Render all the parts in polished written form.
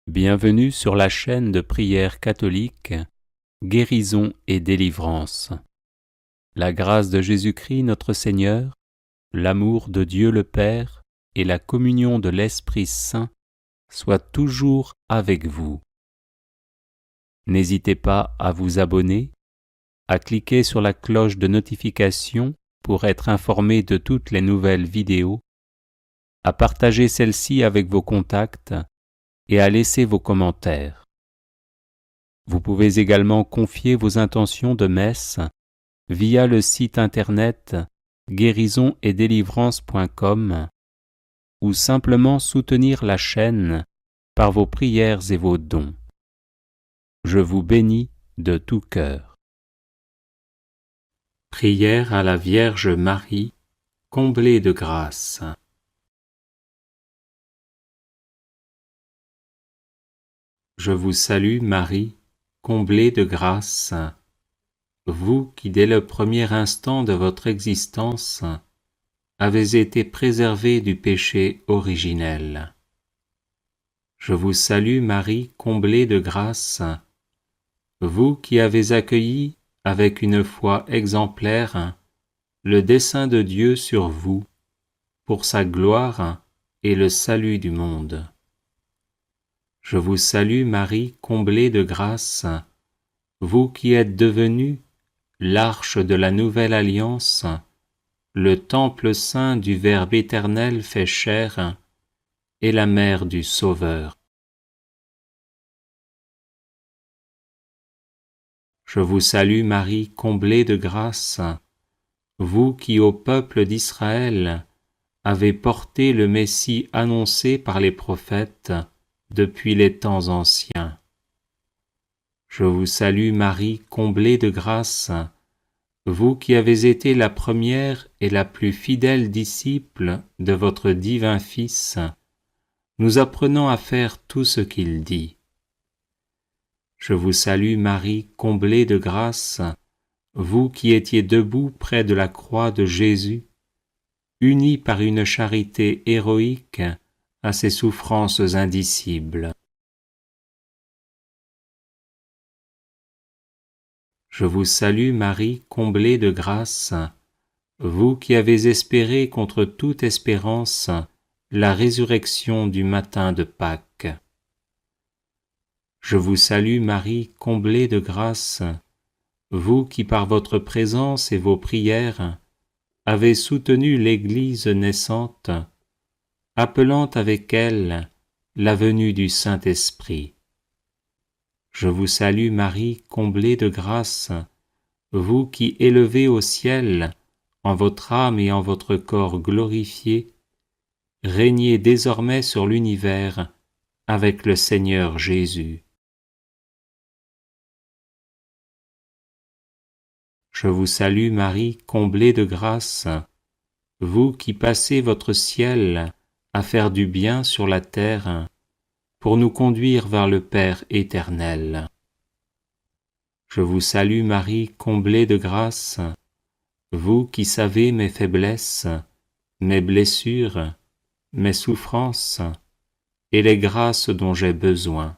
Bienvenue sur la chaîne de prière catholique Guérison et délivrance. La grâce de Jésus-Christ notre Seigneur, l'amour de Dieu le Père et la communion de l'Esprit Saint soient toujours avec vous. N'hésitez pas à vous abonner, à cliquer sur la cloche de notification pour être informé de toutes les nouvelles vidéos, à partager celle-ci avec vos contacts et à laisser vos commentaires. Vous pouvez également confier vos intentions de messe via le site internet guérisonetdélivrance.com ou simplement soutenir la chaîne par vos prières et vos dons. Je vous bénis de tout cœur. Prière à la Vierge Marie, comblée de grâce. Je vous salue Marie, comblée de grâce, vous qui dès le premier instant de votre existence avez été préservée du péché originel. Je vous salue Marie, comblée de grâce, vous qui avez accueilli avec une foi exemplaire le dessein de Dieu sur vous, pour sa gloire et le salut du monde. Je vous salue Marie, comblée de grâce, vous qui êtes devenue l'arche de la nouvelle alliance, le temple saint du Verbe éternel fait chair, et la mère du Sauveur. Je vous salue Marie, comblée de grâce, vous qui au peuple d'Israël avez porté le Messie annoncé par les prophètes depuis les temps anciens. Je vous salue Marie, comblée de grâce, vous qui avez été la première et la plus fidèle disciple de votre divin Fils, nous apprenant à faire tout ce qu'il dit. Je vous salue Marie, comblée de grâce, vous qui étiez debout près de la croix de Jésus, unis par une charité héroïque à ses souffrances indicibles. Je vous salue Marie, comblée de grâce, vous qui avez espéré contre toute espérance la résurrection du matin de Pâques. Je vous salue Marie, comblée de grâce, vous qui par votre présence et vos prières avez soutenu l'Église naissante, appelant avec elle la venue du Saint-Esprit. Je vous salue Marie, comblée de grâce, vous qui élevez au ciel, en votre âme et en votre corps glorifiés, régnez désormais sur l'univers avec le Seigneur Jésus. Je vous salue Marie, comblée de grâce, vous qui passez votre ciel à faire du bien sur la terre, pour nous conduire vers le Père éternel. Je vous salue Marie, comblée de grâce, vous qui savez mes faiblesses, mes blessures, mes souffrances et les grâces dont j'ai besoin.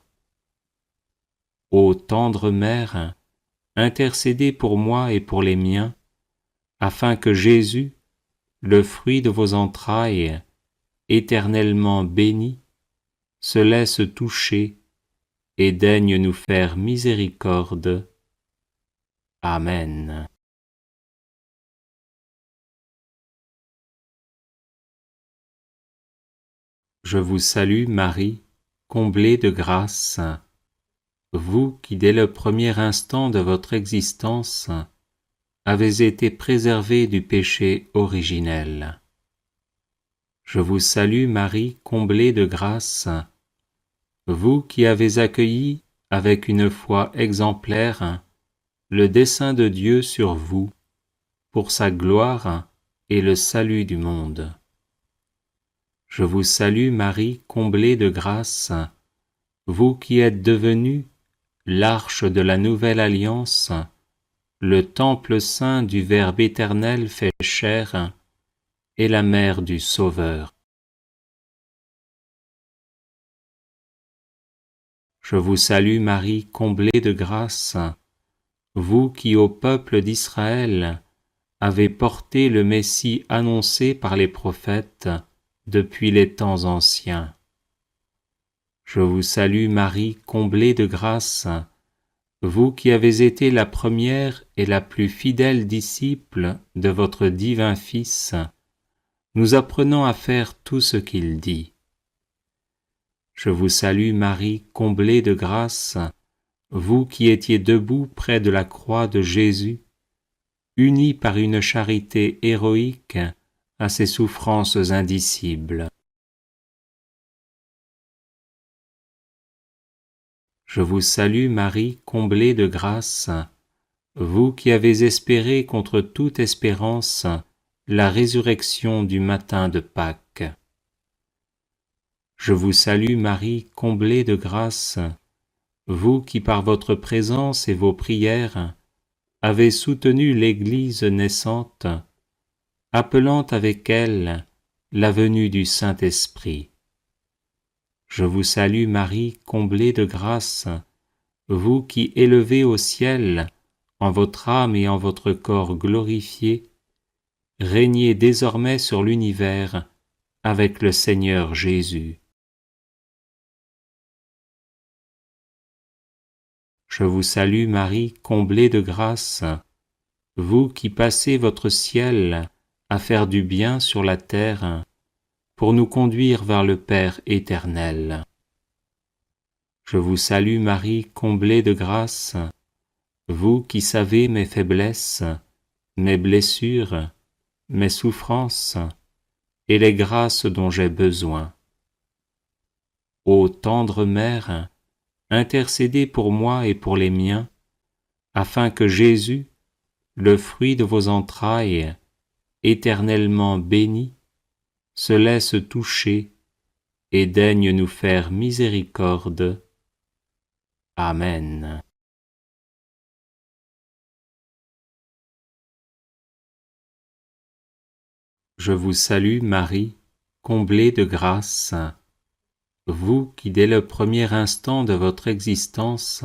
Ô tendre Mère, intercédez pour moi et pour les miens, afin que Jésus, le fruit de vos entrailles, éternellement béni, se laisse toucher et daigne nous faire miséricorde. Amen. Je vous salue Marie, comblée de grâce, vous qui dès le premier instant de votre existence avez été préservée du péché originel. Je vous salue Marie, comblée de grâce, vous qui avez accueilli avec une foi exemplaire le dessein de Dieu sur vous, pour sa gloire et le salut du monde. Je vous salue Marie, comblée de grâce, vous qui êtes devenue l'arche de la nouvelle alliance, le temple saint du Verbe éternel fait chair, et la mère du Sauveur. Je vous salue Marie, comblée de grâce, vous qui au peuple d'Israël avez porté le Messie annoncé par les prophètes depuis les temps anciens. Je vous salue Marie, comblée de grâce, vous qui avez été la première et la plus fidèle disciple de votre divin Fils, nous apprenant à faire tout ce qu'il dit. Je vous salue Marie, comblée de grâce, vous qui étiez debout près de la croix de Jésus, unis par une charité héroïque à ses souffrances indicibles. Je vous salue Marie, comblée de grâce, vous qui avez espéré contre toute espérance la résurrection du matin de Pâques. Je vous salue Marie, comblée de grâce, vous qui par votre présence et vos prières avez soutenu l'Église naissante, appelant avec elle la venue du Saint-Esprit. Je vous salue Marie, comblée de grâce, vous qui élevez au ciel, en votre âme et en votre corps glorifiés, régnez désormais sur l'univers avec le Seigneur Jésus. Je vous salue Marie, comblée de grâce, vous qui passez votre ciel à faire du bien sur la terre, pour nous conduire vers le Père éternel. Je vous salue Marie, comblée de grâce, vous qui savez mes faiblesses, mes blessures, mes souffrances et les grâces dont j'ai besoin. Ô tendre Mère, intercédez pour moi et pour les miens, afin que Jésus, le fruit de vos entrailles, éternellement béni, se laisse toucher et daigne nous faire miséricorde. Amen. Je vous salue Marie, comblée de grâce, vous qui dès le premier instant de votre existence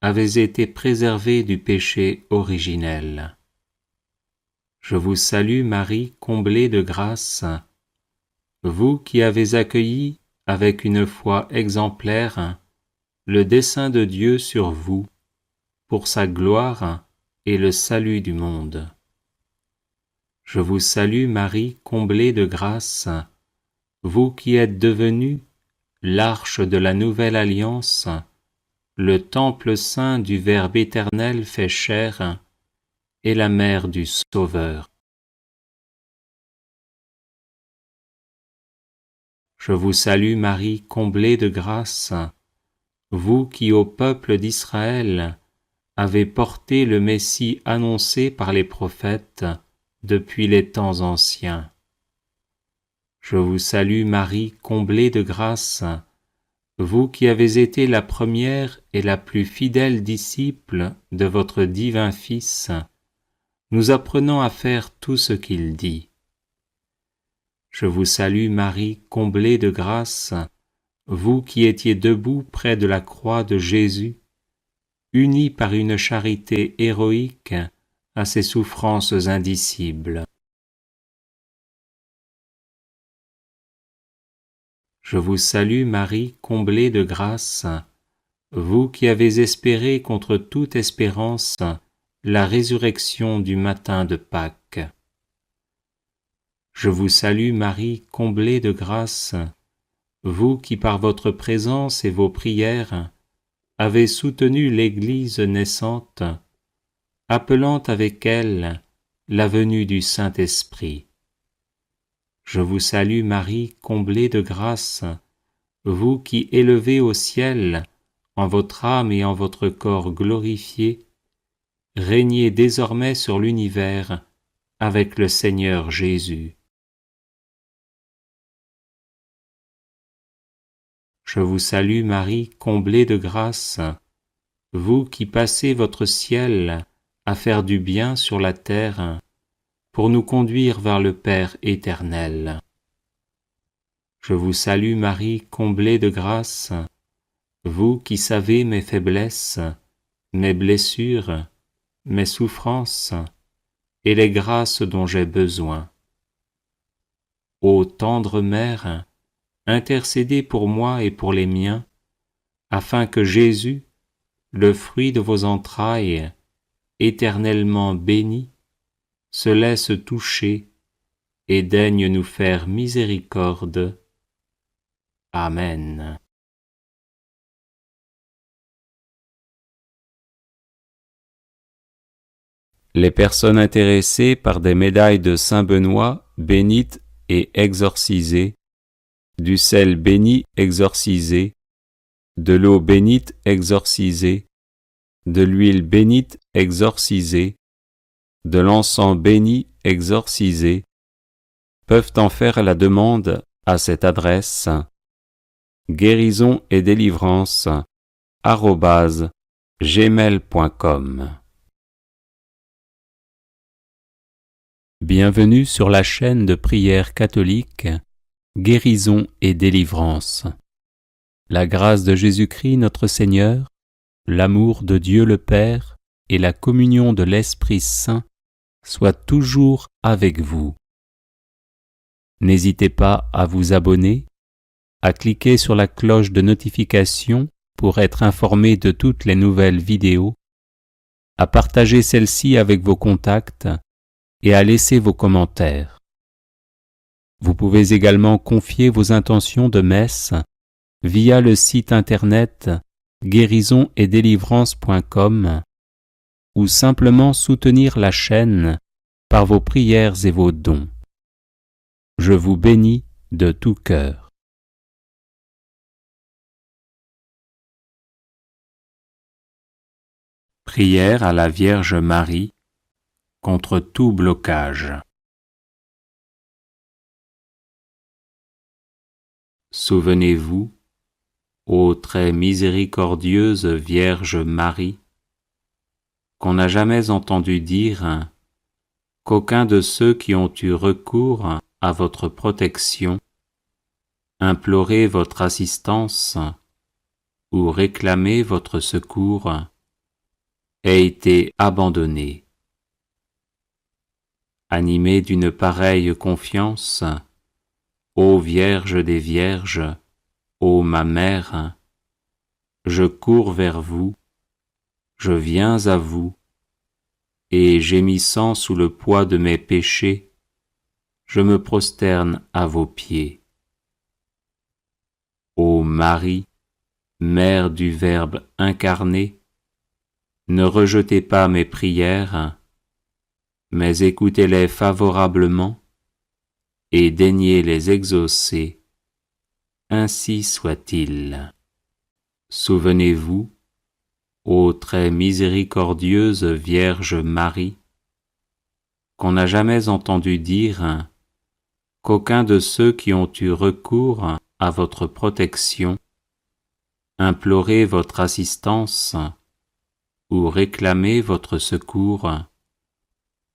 avez été préservée du péché originel. Je vous salue Marie, comblée de grâce, vous qui avez accueilli avec une foi exemplaire le dessein de Dieu sur vous, pour sa gloire et le salut du monde. Je vous salue Marie, comblée de grâce, vous qui êtes devenue l'arche de la nouvelle alliance, le temple saint du Verbe éternel fait chair, et la mère du Sauveur. Je vous salue Marie, comblée de grâce, vous qui au peuple d'Israël avez porté le Messie annoncé par les prophètes depuis les temps anciens. Je vous salue Marie, comblée de grâce, vous qui avez été la première et la plus fidèle disciple de votre divin Fils, nous apprenant à faire tout ce qu'il dit. Je vous salue Marie, comblée de grâce, vous qui étiez debout près de la croix de Jésus, unis par une charité héroïque à ses souffrances indicibles. Je vous salue Marie, comblée de grâce, vous qui avez espéré contre toute espérance la résurrection du matin de Pâques. Je vous salue Marie, comblée de grâce, vous qui par votre présence et vos prières avez soutenu l'Église naissante, appelant avec elle la venue du Saint-Esprit. Je vous salue Marie, comblée de grâce, vous qui élevez au ciel, en votre âme et en votre corps glorifiés, régnez désormais sur l'univers avec le Seigneur Jésus. Je vous salue Marie, comblée de grâce, vous qui passez votre ciel à faire du bien sur la terre, pour nous conduire vers le Père éternel. Je vous salue Marie, comblée de grâce, vous qui savez mes faiblesses, mes blessures, mes souffrances et les grâces dont j'ai besoin. Ô tendre Mère, intercédez pour moi et pour les miens, afin que Jésus, le fruit de vos entrailles, éternellement béni, se laisse toucher et daigne nous faire miséricorde. Amen. Les personnes intéressées par des médailles de Saint Benoît bénites et exorcisées, du sel béni exorcisé, de l'eau bénite exorcisée, de l'huile bénite exorcisée, de l'encens béni exorcisé, peuvent en faire la demande à cette adresse guérison et délivrance @gmail.com. Bienvenue sur la chaîne de prière catholique Guérison et délivrance. La grâce de Jésus-Christ notre Seigneur, l'amour de Dieu le Père et la communion de l'Esprit Saint soient toujours avec vous. N'hésitez pas à vous abonner, à cliquer sur la cloche de notification pour être informé de toutes les nouvelles vidéos, à partager celle-ci avec vos contacts et à laisser vos commentaires. Vous pouvez également confier vos intentions de messe via le site internet guérisonetdélivrance.com ou simplement soutenir la chaîne par vos prières et vos dons. Je vous bénis de tout cœur. Prière à la Vierge Marie contre tout blocage. Souvenez-vous, ô très miséricordieuse Vierge Marie, qu'on n'a jamais entendu dire qu'aucun de ceux qui ont eu recours à votre protection, imploré votre assistance ou réclamé votre secours, ait été abandonné. Animé d'une pareille confiance, ô Vierge des Vierges, ô ma Mère, je cours vers vous, je viens à vous, et gémissant sous le poids de mes péchés, je me prosterne à vos pieds. Ô Marie, Mère du Verbe incarné, ne rejetez pas mes prières, mais écoutez-les favorablement et daignez les exaucer. Ainsi soit-il. Souvenez-vous, ô très miséricordieuse Vierge Marie, qu'on n'a jamais entendu dire qu'aucun de ceux qui ont eu recours à votre protection, imploré votre assistance ou réclamé votre secours,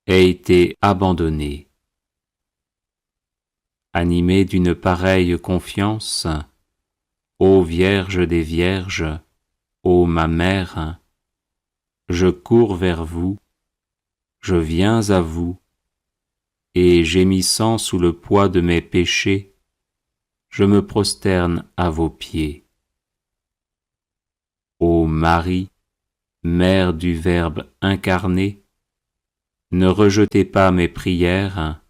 ait été abandonné. Animé d'une pareille confiance, ô Vierge des Vierges, ô ma Mère, je cours vers vous, je viens à vous, et gémissant sous le poids de mes péchés, je me prosterne à vos pieds. Ô Marie, Mère du Verbe incarné, ne rejetez pas mes prières,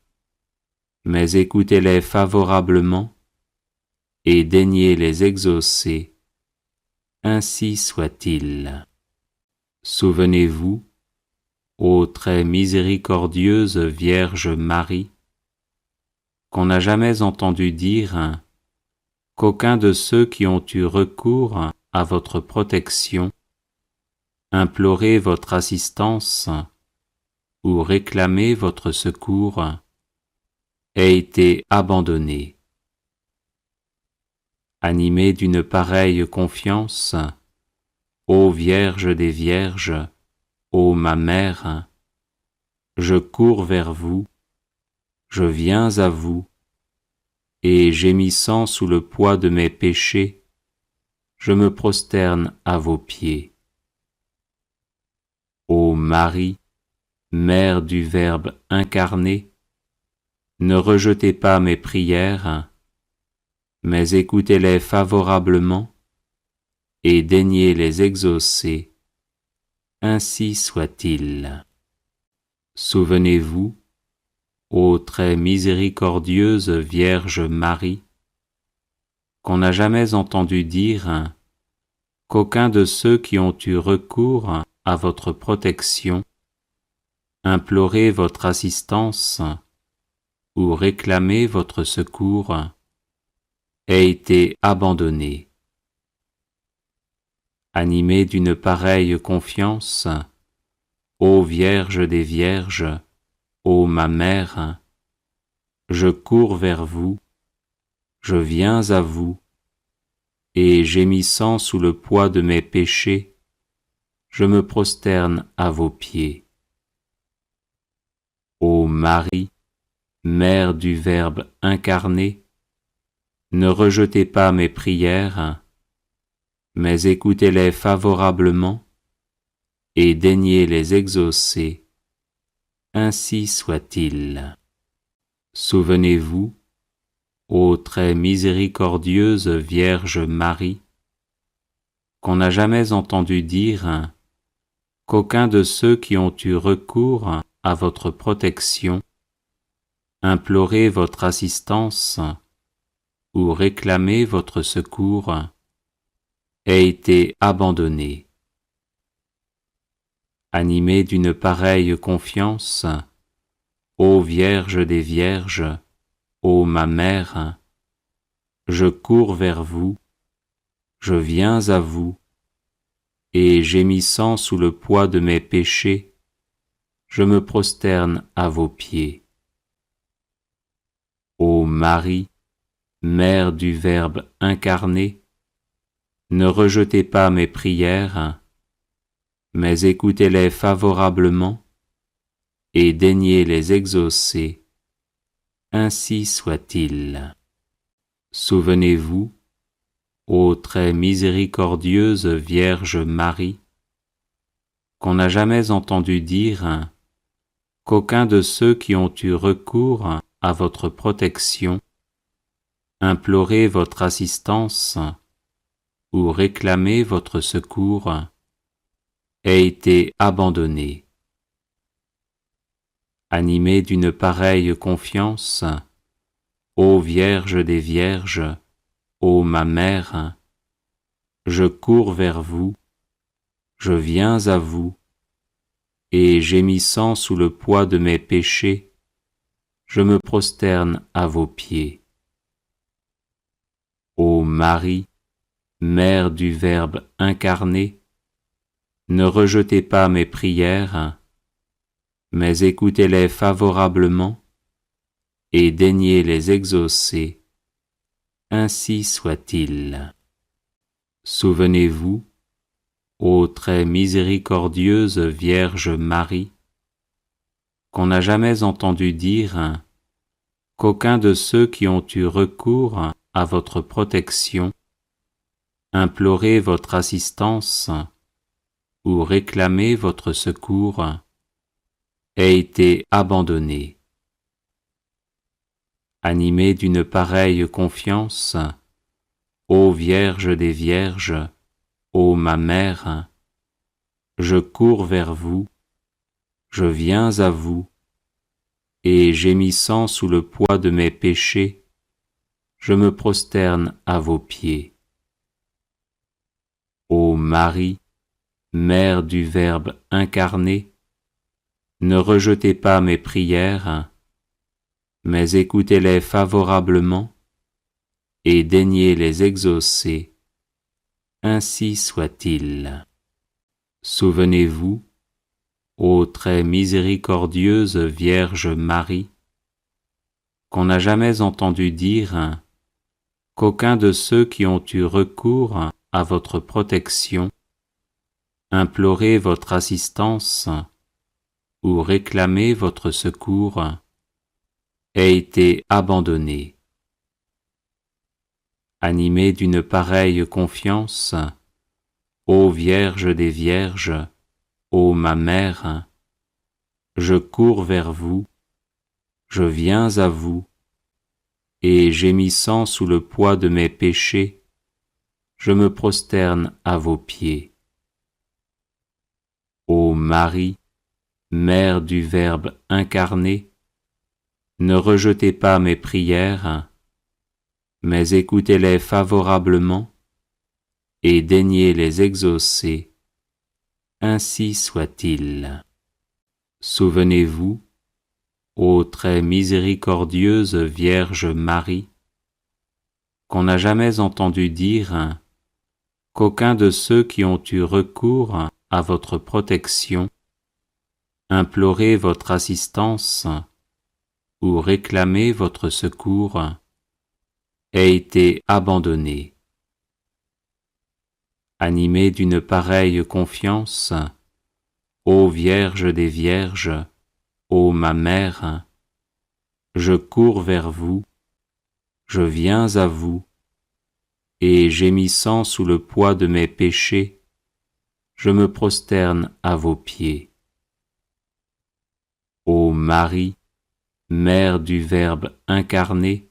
mais écoutez-les favorablement et daignez les exaucer. Ainsi soit-il. Souvenez-vous, ô très miséricordieuse Vierge Marie, qu'on n'a jamais entendu dire qu'aucun de ceux qui ont eu recours à votre protection, imploré votre assistance ou réclamé votre secours, ait été abandonné. Animé d'une pareille confiance, ô Vierge des Vierges, ô ma Mère, je cours vers vous, je viens à vous, et gémissant sous le poids de mes péchés, je me prosterne à vos pieds. Ô Marie, Mère du Verbe incarné, ne rejetez pas mes prières, mais écoutez-les favorablement et daignez les exaucer. Ainsi soit-il. Souvenez-vous, ô très miséricordieuse Vierge Marie, qu'on n'a jamais entendu dire qu'aucun de ceux qui ont eu recours à votre protection, imploré votre assistance ou réclamé votre secours, ait été abandonné. Animé d'une pareille confiance, ô Vierge des Vierges, ô ma Mère, je cours vers vous, je viens à vous, et gémissant sous le poids de mes péchés, je me prosterne à vos pieds. Ô Marie, Mère du Verbe incarné, ne rejetez pas mes prières, mais écoutez-les favorablement et daignez les exaucer. Ainsi soit-il. Souvenez-vous, ô très miséricordieuse Vierge Marie, qu'on n'a jamais entendu dire qu'aucun de ceux qui ont eu recours à votre protection, imploré votre assistance ou réclamé votre secours, ait été abandonné. Animé d'une pareille confiance, ô Vierge des Vierges, ô ma Mère, je cours vers vous, je viens à vous, et gémissant sous le poids de mes péchés, je me prosterne à vos pieds. Ô Marie, Mère du Verbe incarné, ne rejetez pas mes prières, mais écoutez-les favorablement et daignez les exaucer. Ainsi soit-il. Souvenez-vous, ô très miséricordieuse Vierge Marie, qu'on n'a jamais entendu dire qu'aucun de ceux qui ont eu recours à votre protection, imploré votre assistance ou réclamé votre secours, ait été abandonné. Animé d'une pareille confiance, ô Vierge des Vierges, ô ma Mère, je cours vers vous, je viens à vous, et gémissant sous le poids de mes péchés, je me prosterne à vos pieds. Ô Marie, Mère du Verbe incarné, ne rejetez pas mes prières, mais écoutez-les favorablement et daignez les exaucer. Ainsi soit-il. Souvenez-vous, ô très miséricordieuse Vierge Marie, qu'on n'a jamais entendu dire qu'aucun de ceux qui ont eu recours à votre protection, imploré votre assistance ou réclamé votre secours, ait été abandonné. Animé d'une pareille confiance, ô Vierge des Vierges, ô ma Mère, je cours vers vous, je viens à vous, et gémissant sous le poids de mes péchés, je me prosterne à vos pieds. Ô Marie, Mère du Verbe incarné, ne rejetez pas mes prières, mais écoutez-les favorablement et daignez les exaucer. Ainsi soit-il. Souvenez-vous, ô très miséricordieuse Vierge Marie, qu'on n'a jamais entendu dire qu'aucun de ceux qui ont eu recours à votre protection, imploré votre assistance ou réclamé votre secours, ait été abandonné. Animé d'une pareille confiance, ô Vierge des Vierges, ô ma Mère, je cours vers vous, je viens à vous, et gémissant sous le poids de mes péchés, je me prosterne à vos pieds. Ô Marie, Mère du Verbe incarné, ne rejetez pas mes prières, mais écoutez-les favorablement et daignez les exaucer. Ainsi soit-il. Souvenez-vous, ô très miséricordieuse Vierge Marie, qu'on n'a jamais entendu dire qu'aucun de ceux qui ont eu recours à votre protection, imploré votre assistance ou réclamé votre secours, ait été abandonné. Animé d'une pareille confiance, ô Vierge des Vierges, ô ma Mère, je cours vers vous, je viens à vous, et gémissant sous le poids de mes péchés, je me prosterne à vos pieds. Ô Marie, Mère du Verbe incarné,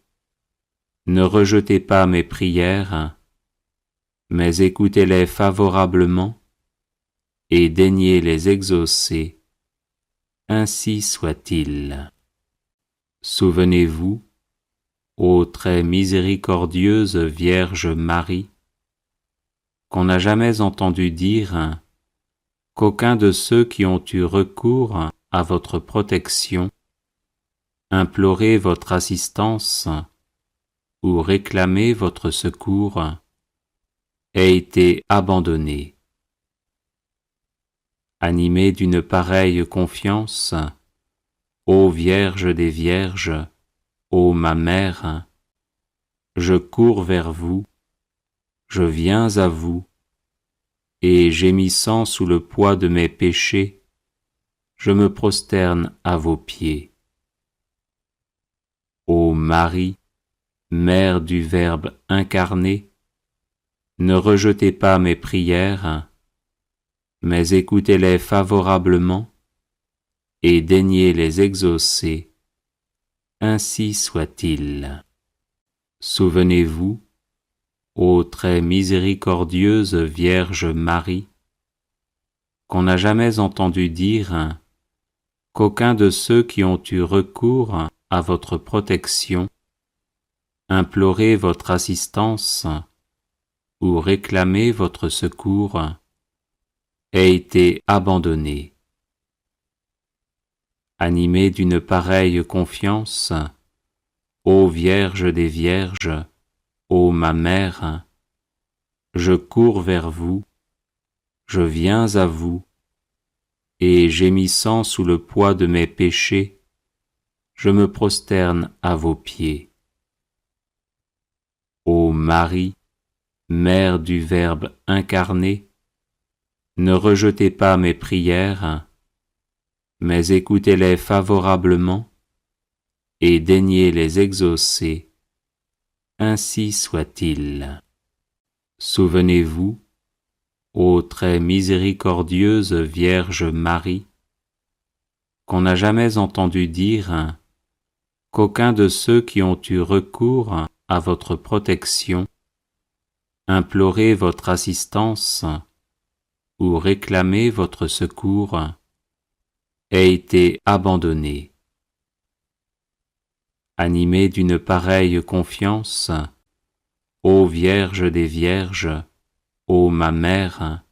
ne rejetez pas mes prières, mais écoutez-les favorablement et daignez les exaucer. Ainsi soit-il. Souvenez-vous, ô très miséricordieuse Vierge Marie, qu'on n'a jamais entendu dire qu'aucun de ceux qui ont eu recours à votre protection, imploré votre assistance ou réclamé votre secours, ait été abandonné. Animé d'une pareille confiance, ô Vierge des Vierges, ô ma Mère, je cours vers vous, je viens à vous, et gémissant sous le poids de mes péchés, je me prosterne à vos pieds. Ô Marie, Mère du Verbe incarné, ne rejetez pas mes prières, mais écoutez-les favorablement et daignez les exaucer. Ainsi soit-il. Souvenez-vous, ô très miséricordieuse Vierge Marie, qu'on n'a jamais entendu dire qu'aucun de ceux qui ont eu recours à votre protection, imploré votre assistance ou réclamé votre secours, ait été abandonné. Animé d'une pareille confiance, ô Vierge des Vierges, ô ma Mère, je cours vers vous, je viens à vous, et gémissant sous le poids de mes péchés, je me prosterne à vos pieds. Ô Marie, Mère du Verbe incarné, ne rejetez pas mes prières, mais écoutez-les favorablement et daignez les exaucer. Ainsi soit-il. Souvenez-vous, ô très miséricordieuse Vierge Marie, qu'on n'a jamais entendu dire qu'aucun de ceux qui ont eu recours à votre protection, imploré votre assistance ou réclamé votre secours, ait été abandonné. Animé d'une pareille confiance, ô Vierge des Vierges, ô ma Mère,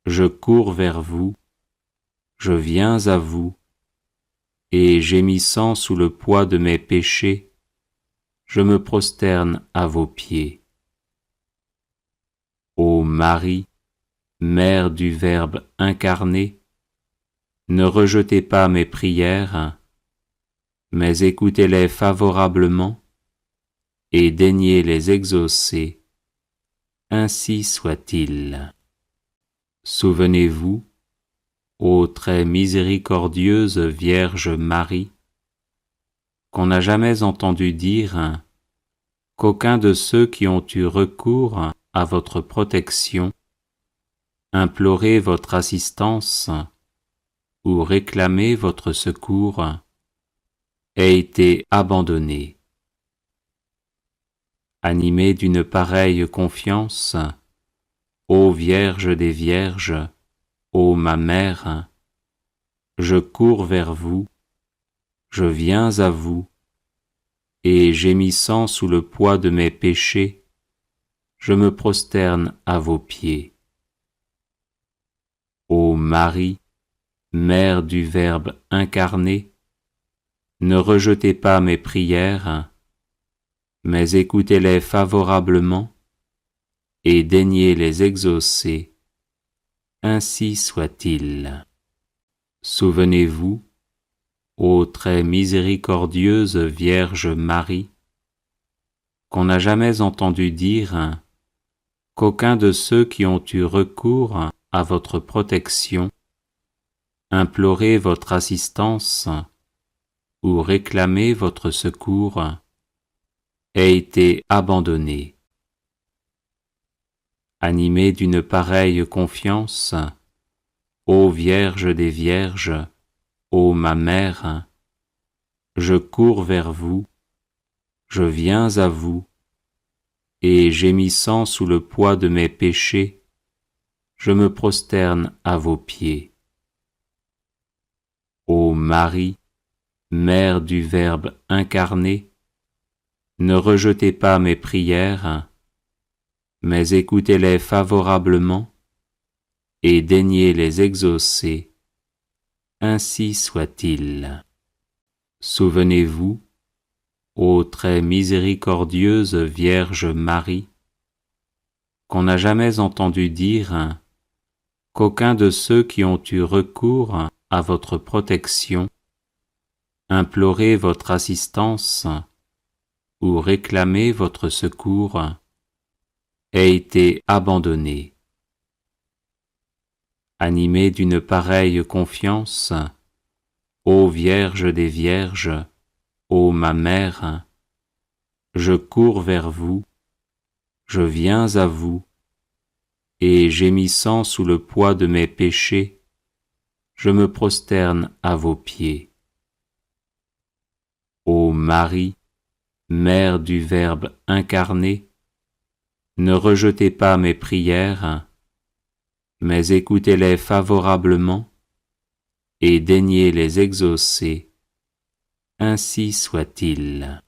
je cours vers vous, je viens à vous, et gémissant sous le poids de mes péchés, je me prosterne à vos pieds. Ô Marie, Mère du Verbe incarné, ne rejetez pas mes prières, mais écoutez-les favorablement et daignez les exaucer. Ainsi soit-il. Souvenez-vous, ô très miséricordieuse Vierge Marie, qu'on n'a jamais entendu dire qu'aucun de ceux qui ont eu recours à votre protection, imploré votre assistance ou réclamé votre secours ait été abandonné. Animé d'une pareille confiance, ô Vierge des Vierges, ô ma Mère, je cours vers vous, je viens à vous, et gémissant sous le poids de mes péchés, je me prosterne à vos pieds. Ô Marie, Mère du Verbe incarné, ne rejetez pas mes prières, mais écoutez-les favorablement et daignez les exaucer. Ainsi soit-il. Souvenez-vous, ô très miséricordieuse Vierge Marie, qu'on n'a jamais entendu dire qu'aucun de ceux qui ont eu recours à votre protection, imploré votre assistance ou réclamé votre secours ait été abandonné. Animé d'une pareille confiance, ô Vierge des Vierges, ô ma Mère, je cours vers vous, je viens à vous, et gémissant sous le poids de mes péchés, je me prosterne à vos pieds. Ô Marie, Mère du Verbe incarné, ne rejetez pas mes prières, mais écoutez-les favorablement et daignez les exaucer. Ainsi soit-il. Souvenez-vous, ô très miséricordieuse Vierge Marie, qu'on n'a jamais entendu dire qu'aucun de ceux qui ont eu recours à votre protection, imploré votre assistance ou réclamé votre secours ait été abandonné. Animé d'une pareille confiance, ô Vierge des Vierges, ô ma Mère, je cours vers vous, je viens à vous, et gémissant sous le poids de mes péchés, je me prosterne à vos pieds. Ô Marie, Mère du Verbe incarné, ne rejetez pas mes prières, mais écoutez-les favorablement et daignez les exaucer. Ainsi soit-il.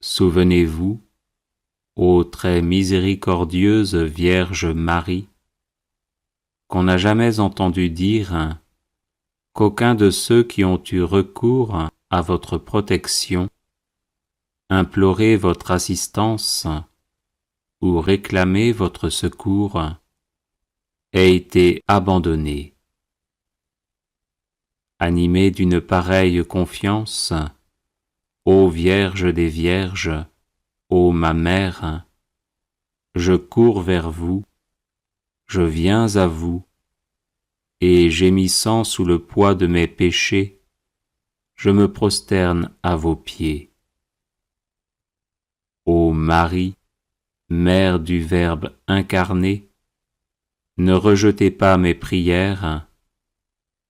Souvenez-vous, ô très miséricordieuse Vierge Marie, qu'on n'a jamais entendu dire qu'aucun de ceux qui ont eu recours à votre protection, imploré votre assistance ou réclamé votre secours ait été abandonné. Animé d'une pareille confiance, ô Vierge des Vierges, ô ma Mère, je cours vers vous, je viens à vous, et gémissant sous le poids de mes péchés, je me prosterne à vos pieds. Ô Marie, Mère du Verbe incarné, ne rejetez pas mes prières,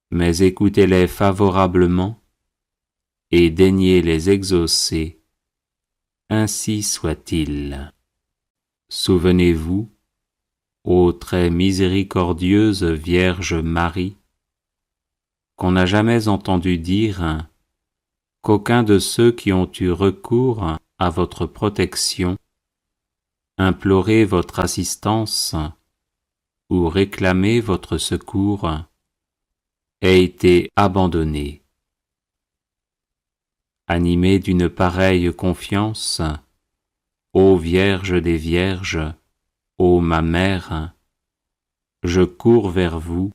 mais écoutez-les favorablement et daignez les exaucer. Ainsi soit-il. Souvenez-vous, ô très miséricordieuse Vierge Marie, qu'on n'a jamais entendu dire qu'aucun de ceux qui ont eu recours à votre protection, imploré votre assistance ou réclamé votre secours ait été abandonné. Animé d'une pareille confiance, ô Vierge des Vierges, ô ma Mère, je cours vers vous,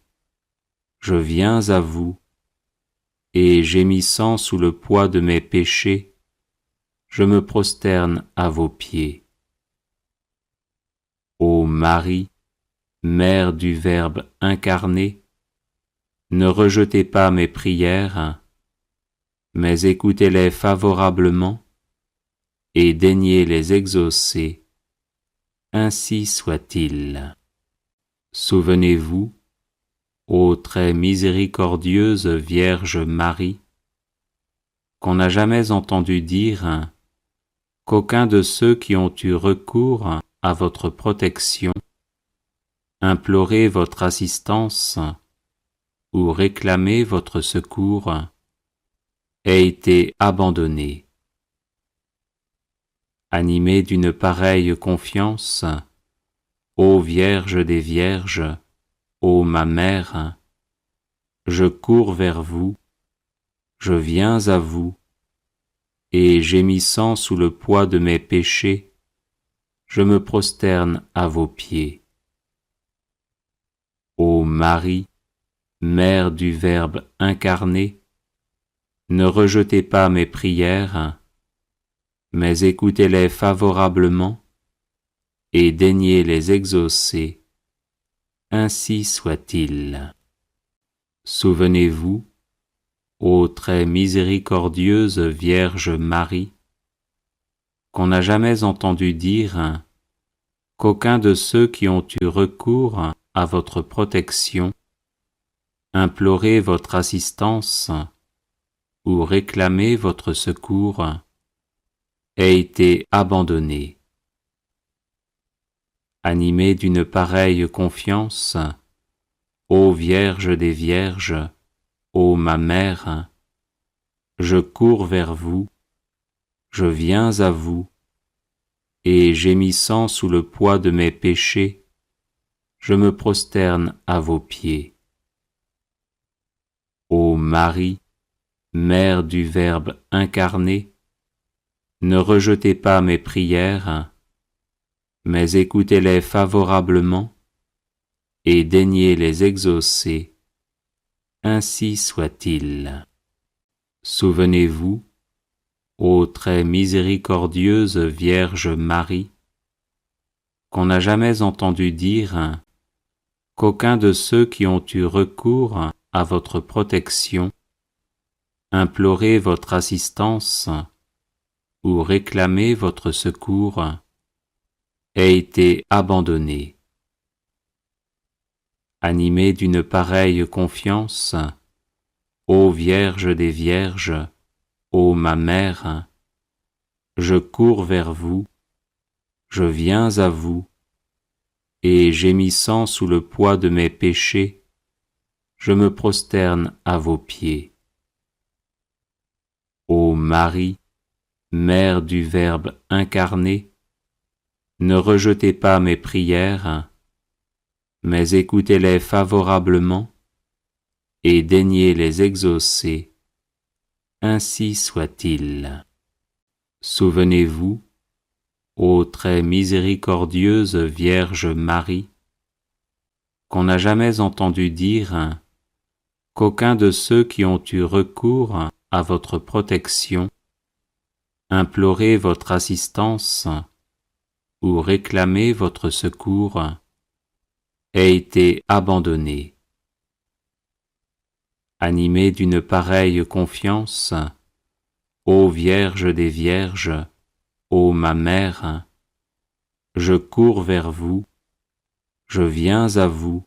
je viens à vous, et gémissant sous le poids de mes péchés, je me prosterne à vos pieds. Ô Marie, Mère du Verbe incarné, ne rejetez pas mes prières, mais écoutez-les favorablement et daignez les exaucer. Ainsi soit-il. Souvenez-vous, ô très miséricordieuse Vierge Marie, qu'on n'a jamais entendu dire qu'aucun de ceux qui ont eu recours à votre protection, imploré votre assistance ou réclamé votre secours, ait été abandonné. Animé d'une pareille confiance, ô Vierge des Vierges, ô ma Mère, je cours vers vous, je viens à vous, et gémissant sous le poids de mes péchés, je me prosterne à vos pieds. Ô Marie, Mère du Verbe incarné, ne rejetez pas mes prières, mais écoutez-les favorablement et daignez les exaucer. Ainsi soit-il. Souvenez-vous, ô très miséricordieuse Vierge Marie, qu'on n'a jamais entendu dire qu'aucun de ceux qui ont eu recours à votre protection, imploré votre assistance ou réclamé votre secours, ait été abandonné. Animé d'une pareille confiance, ô Vierge des Vierges, ô ma Mère, je cours vers vous, je viens à vous, et gémissant sous le poids de mes péchés, je me prosterne à vos pieds. Ô Marie, Mère du Verbe incarné, ne rejetez pas mes prières, mais écoutez-les favorablement et daignez les exaucer. Ainsi soit-il. Souvenez-vous, ô très miséricordieuse Vierge Marie, qu'on n'a jamais entendu dire qu'aucun de ceux qui ont eu recours à votre protection, imploré votre assistance ou réclamé votre secours, ait été abandonné. Animé d'une pareille confiance, ô Vierge des Vierges, ô ma Mère, je cours vers vous, je viens à vous, et gémissant sous le poids de mes péchés, je me prosterne à vos pieds. Ô Marie, Mère du Verbe incarné, ne rejetez pas mes prières, mais écoutez-les favorablement et daignez les exaucer. Ainsi soit-il. Souvenez-vous, ô très miséricordieuse Vierge Marie, qu'on n'a jamais entendu dire qu'aucun de ceux qui ont eu recours à votre protection, imploré votre assistance ou réclamé votre secours, ait été abandonné. Animé d'une pareille confiance, ô Vierge des Vierges, ô ma Mère, je cours vers vous, je viens à vous,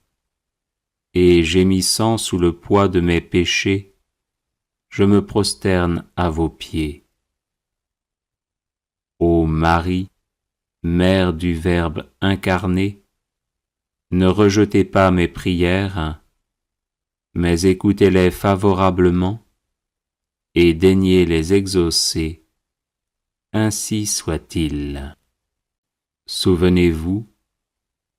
et gémissant sous le poids de mes péchés, je me prosterne à vos pieds. Ô Marie, Mère du Verbe incarné, ne rejetez pas mes prières, mais écoutez-les favorablement et daignez les exaucer. Ainsi soit-il. Souvenez-vous,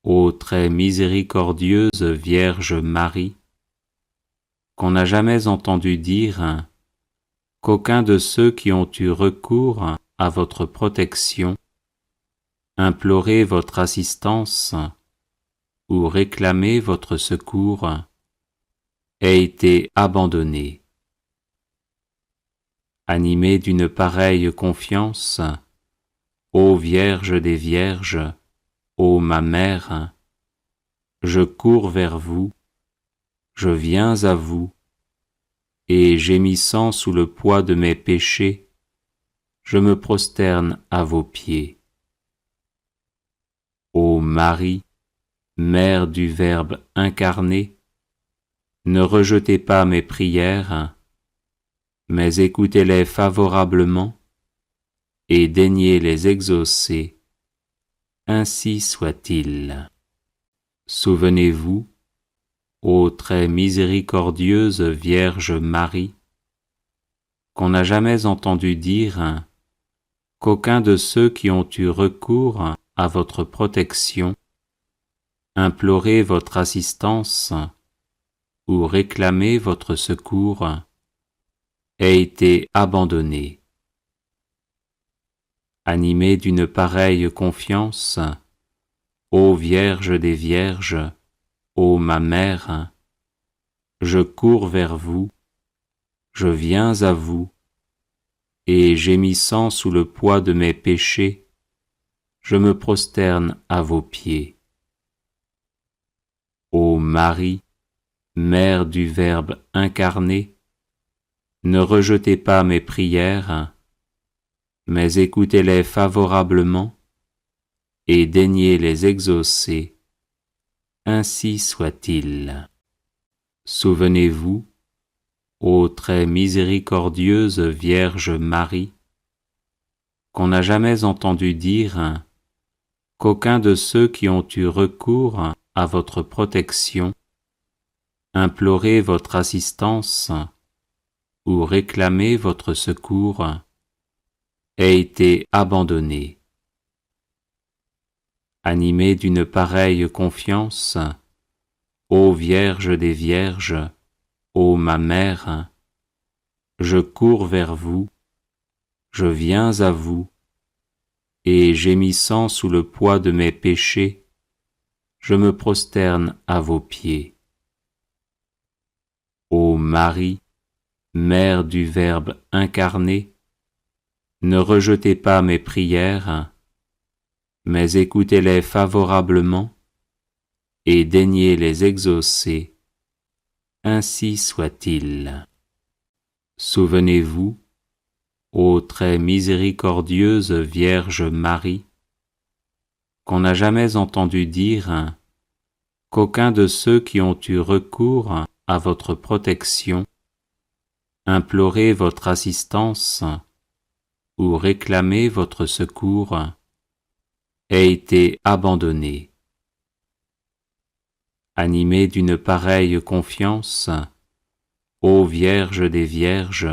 ô très miséricordieuse Vierge Marie, qu'on n'a jamais entendu dire qu'aucun de ceux qui ont eu recours à votre protection, imploré votre assistance ou réclamé votre secours, ait été abandonné. Animé d'une pareille confiance, ô Vierge des Vierges, ô ma Mère, je cours vers vous, je viens à vous, et gémissant sous le poids de mes péchés, je me prosterne à vos pieds. Ô Marie, Mère du Verbe incarné, ne rejetez pas mes prières, mais écoutez-les favorablement et daignez les exaucer. Ainsi soit-il. Souvenez-vous, ô très miséricordieuse Vierge Marie, qu'on n'a jamais entendu dire qu'aucun de ceux qui ont eu recours à votre protection, imploré votre assistance ou réclamé votre secours, ait été abandonné. Animé d'une pareille confiance, ô Vierge des Vierges, ô ma Mère, je cours vers vous, je viens à vous, et gémissant sous le poids de mes péchés, je me prosterne à vos pieds. Ô Marie, Mère du Verbe incarné, ne rejetez pas mes prières, mais écoutez-les favorablement et daignez les exaucer. Ainsi soit-il. Souvenez-vous, ô très miséricordieuse Vierge Marie, qu'on n'a jamais entendu dire qu'aucun de ceux qui ont eu recours à votre protection, imploré votre assistance ou réclamé votre secours, ait été abandonné. Animé d'une pareille confiance, ô Vierge des Vierges, ô ma Mère, je cours vers vous, je viens à vous, et gémissant sous le poids de mes péchés, je me prosterne à vos pieds. Ô Marie, Mère du Verbe incarné, ne rejetez pas mes prières, mais écoutez-les favorablement et daignez les exaucer. Ainsi soit-il. Souvenez-vous, ô très miséricordieuse Vierge Marie, qu'on n'a jamais entendu dire qu'aucun de ceux qui ont eu recours à votre protection, imploré votre assistance ou réclamé votre secours, ait été abandonné. Animé d'une pareille confiance, ô Vierge des Vierges,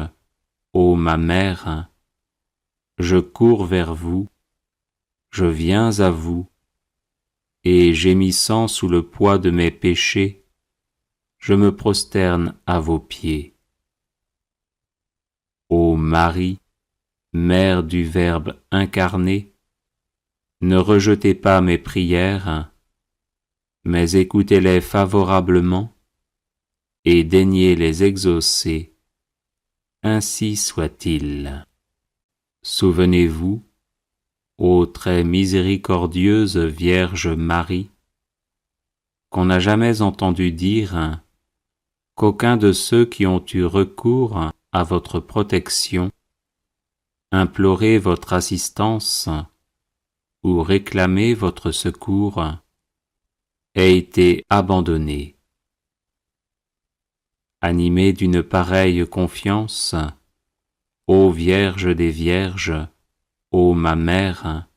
ô ma Mère, je cours vers vous, je viens à vous, et gémissant sous le poids de mes péchés, je me prosterne à vos pieds. Ô Marie, Mère du Verbe incarné, ne rejetez pas mes prières, mais écoutez-les favorablement et daignez les exaucer. Ainsi soit-il. Souvenez-vous, ô très miséricordieuse Vierge Marie, qu'on n'a jamais entendu dire qu'aucun de ceux qui ont eu recours à votre protection, imploré votre assistance ou réclamé votre secours, ait été abandonné. Animé d'une pareille confiance, ô Vierge des Vierges, ô ma Mère,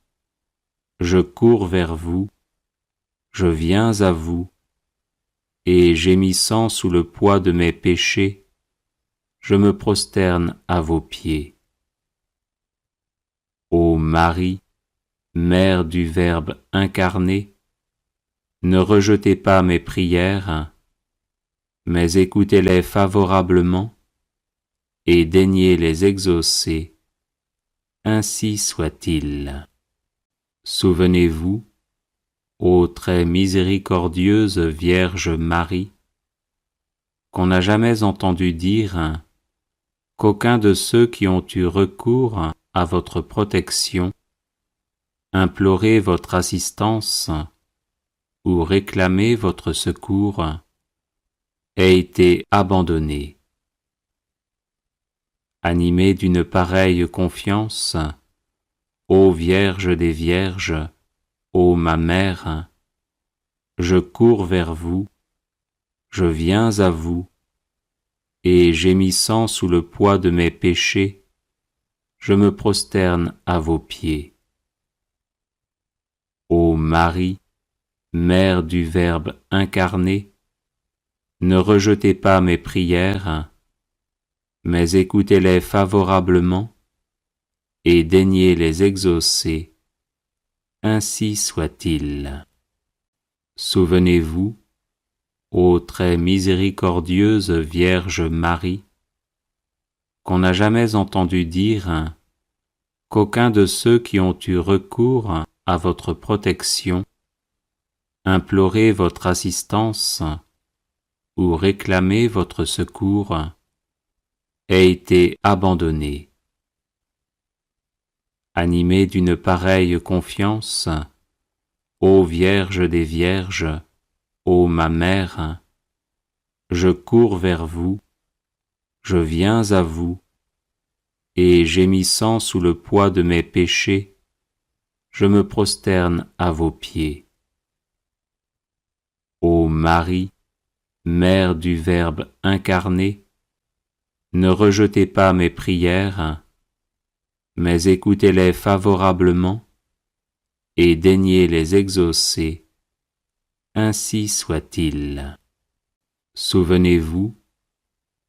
je cours vers vous, je viens à vous, et gémissant sous le poids de mes péchés, je me prosterne à vos pieds. Ô Marie, Mère du Verbe incarné, ne rejetez pas mes prières, mais écoutez-les favorablement et daignez les exaucer. Ainsi soit-il. Souvenez-vous, ô très miséricordieuse Vierge Marie, qu'on n'a jamais entendu dire qu'aucun de ceux qui ont eu recours à votre protection, imploré votre assistance ou réclamé votre secours, ait été abandonné. Animé d'une pareille confiance, ô Vierge des Vierges, ô ma Mère, je cours vers vous, je viens à vous, et gémissant sous le poids de mes péchés, je me prosterne à vos pieds. Ô Marie, Mère du Verbe incarné, ne rejetez pas mes prières, mais écoutez-les favorablement et daignez les exaucer. Ainsi soit-il. Souvenez-vous, ô très miséricordieuse Vierge Marie, qu'on n'a jamais entendu dire qu'aucun de ceux qui ont eu recours à votre protection, imploré votre assistance ou réclamé votre secours, ait été abandonné. Animé d'une pareille confiance, ô Vierge des Vierges, ô ma Mère, je cours vers vous, je viens à vous, et gémissant sous le poids de mes péchés, je me prosterne à vos pieds. Ô Marie, Mère du Verbe incarné, ne rejetez pas mes prières, mais écoutez-les favorablement et daignez les exaucer. Ainsi soit-il. Souvenez-vous,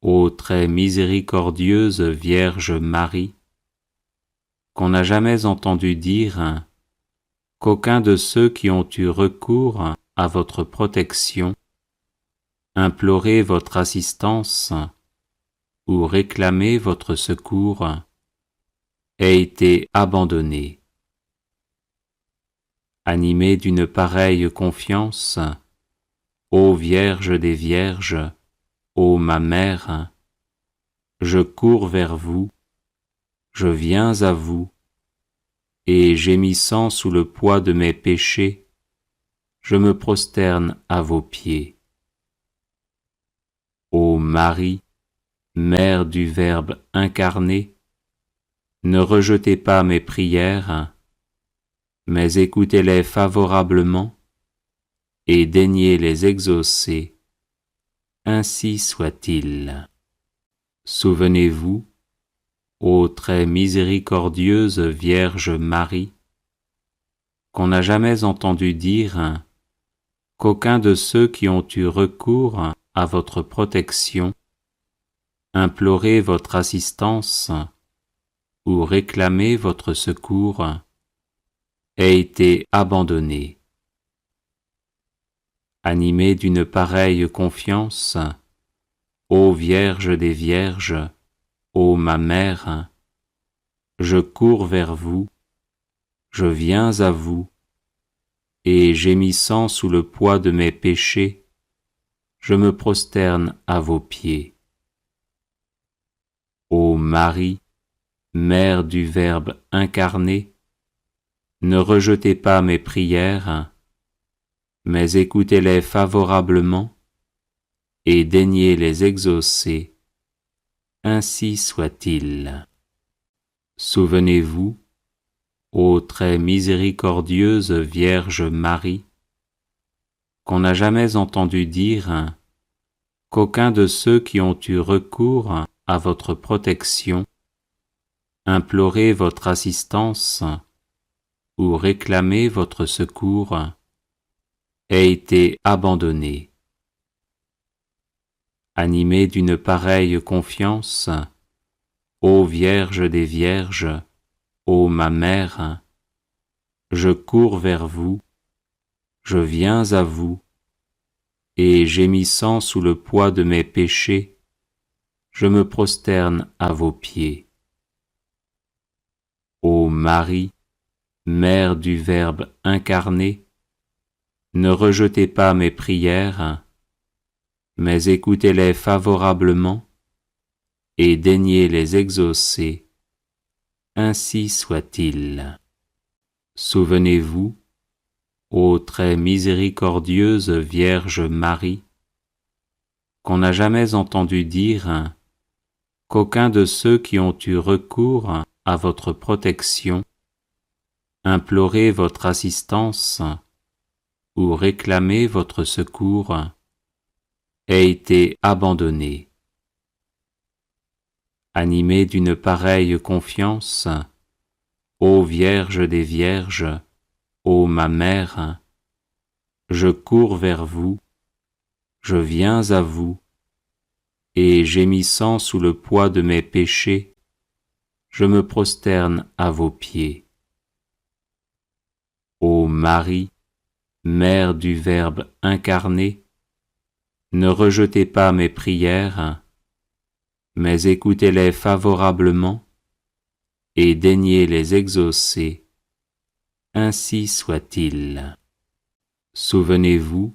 ô très miséricordieuse Vierge Marie, qu'on n'a jamais entendu dire qu'aucun de ceux qui ont eu recours à votre protection, imploré votre assistance ou réclamé votre secours, ait été abandonné. Animé d'une pareille confiance, ô Vierge des Vierges, ô ma Mère, je cours vers vous, je viens à vous, et gémissant sous le poids de mes péchés, je me prosterne à vos pieds. Ô Marie, Mère du Verbe incarné, ne rejetez pas mes prières, mais écoutez-les favorablement et daignez les exaucer. Ainsi soit-il. Souvenez-vous, ô très miséricordieuse Vierge Marie, qu'on n'a jamais entendu dire qu'aucun de ceux qui ont eu recours à votre protection, imploré votre assistance ou réclamé votre secours, ait été abandonné. Animé d'une pareille confiance, ô Vierge des Vierges, ô ma Mère, je cours vers vous, je viens à vous, et gémissant sous le poids de mes péchés, je me prosterne à vos pieds. Ô Marie, Mère du Verbe incarné, ne rejetez pas mes prières, mais écoutez-les favorablement et daignez les exaucer. Ainsi soit-il. Souvenez-vous, ô très miséricordieuse Vierge Marie, qu'on n'a jamais entendu dire qu'aucun de ceux qui ont eu recours à votre protection, imploré votre assistance ou réclamé votre secours, ait été abandonné. Animé d'une pareille confiance, ô Vierge des Vierges, ô ma Mère, je cours vers vous, je viens à vous, et gémissant sous le poids de mes péchés, je me prosterne à vos pieds. Ô Marie, Mère du Verbe incarné, ne rejetez pas mes prières, mais écoutez-les favorablement et daignez les exaucer. Ainsi soit-il. Souvenez-vous, ô très miséricordieuse Vierge Marie, qu'on n'a jamais entendu dire qu'aucun de ceux qui ont eu recours à votre protection, imploré votre assistance ou réclamé votre secours ait été abandonné. Animé d'une pareille confiance, ô Vierge des Vierges, ô ma Mère, je cours vers vous, je viens à vous, et gémissant sous le poids de mes péchés, je me prosterne à vos pieds. Ô Marie, Mère du Verbe incarné, ne rejetez pas mes prières, mais écoutez-les favorablement et daignez les exaucer. Ainsi soit-il. Souvenez-vous,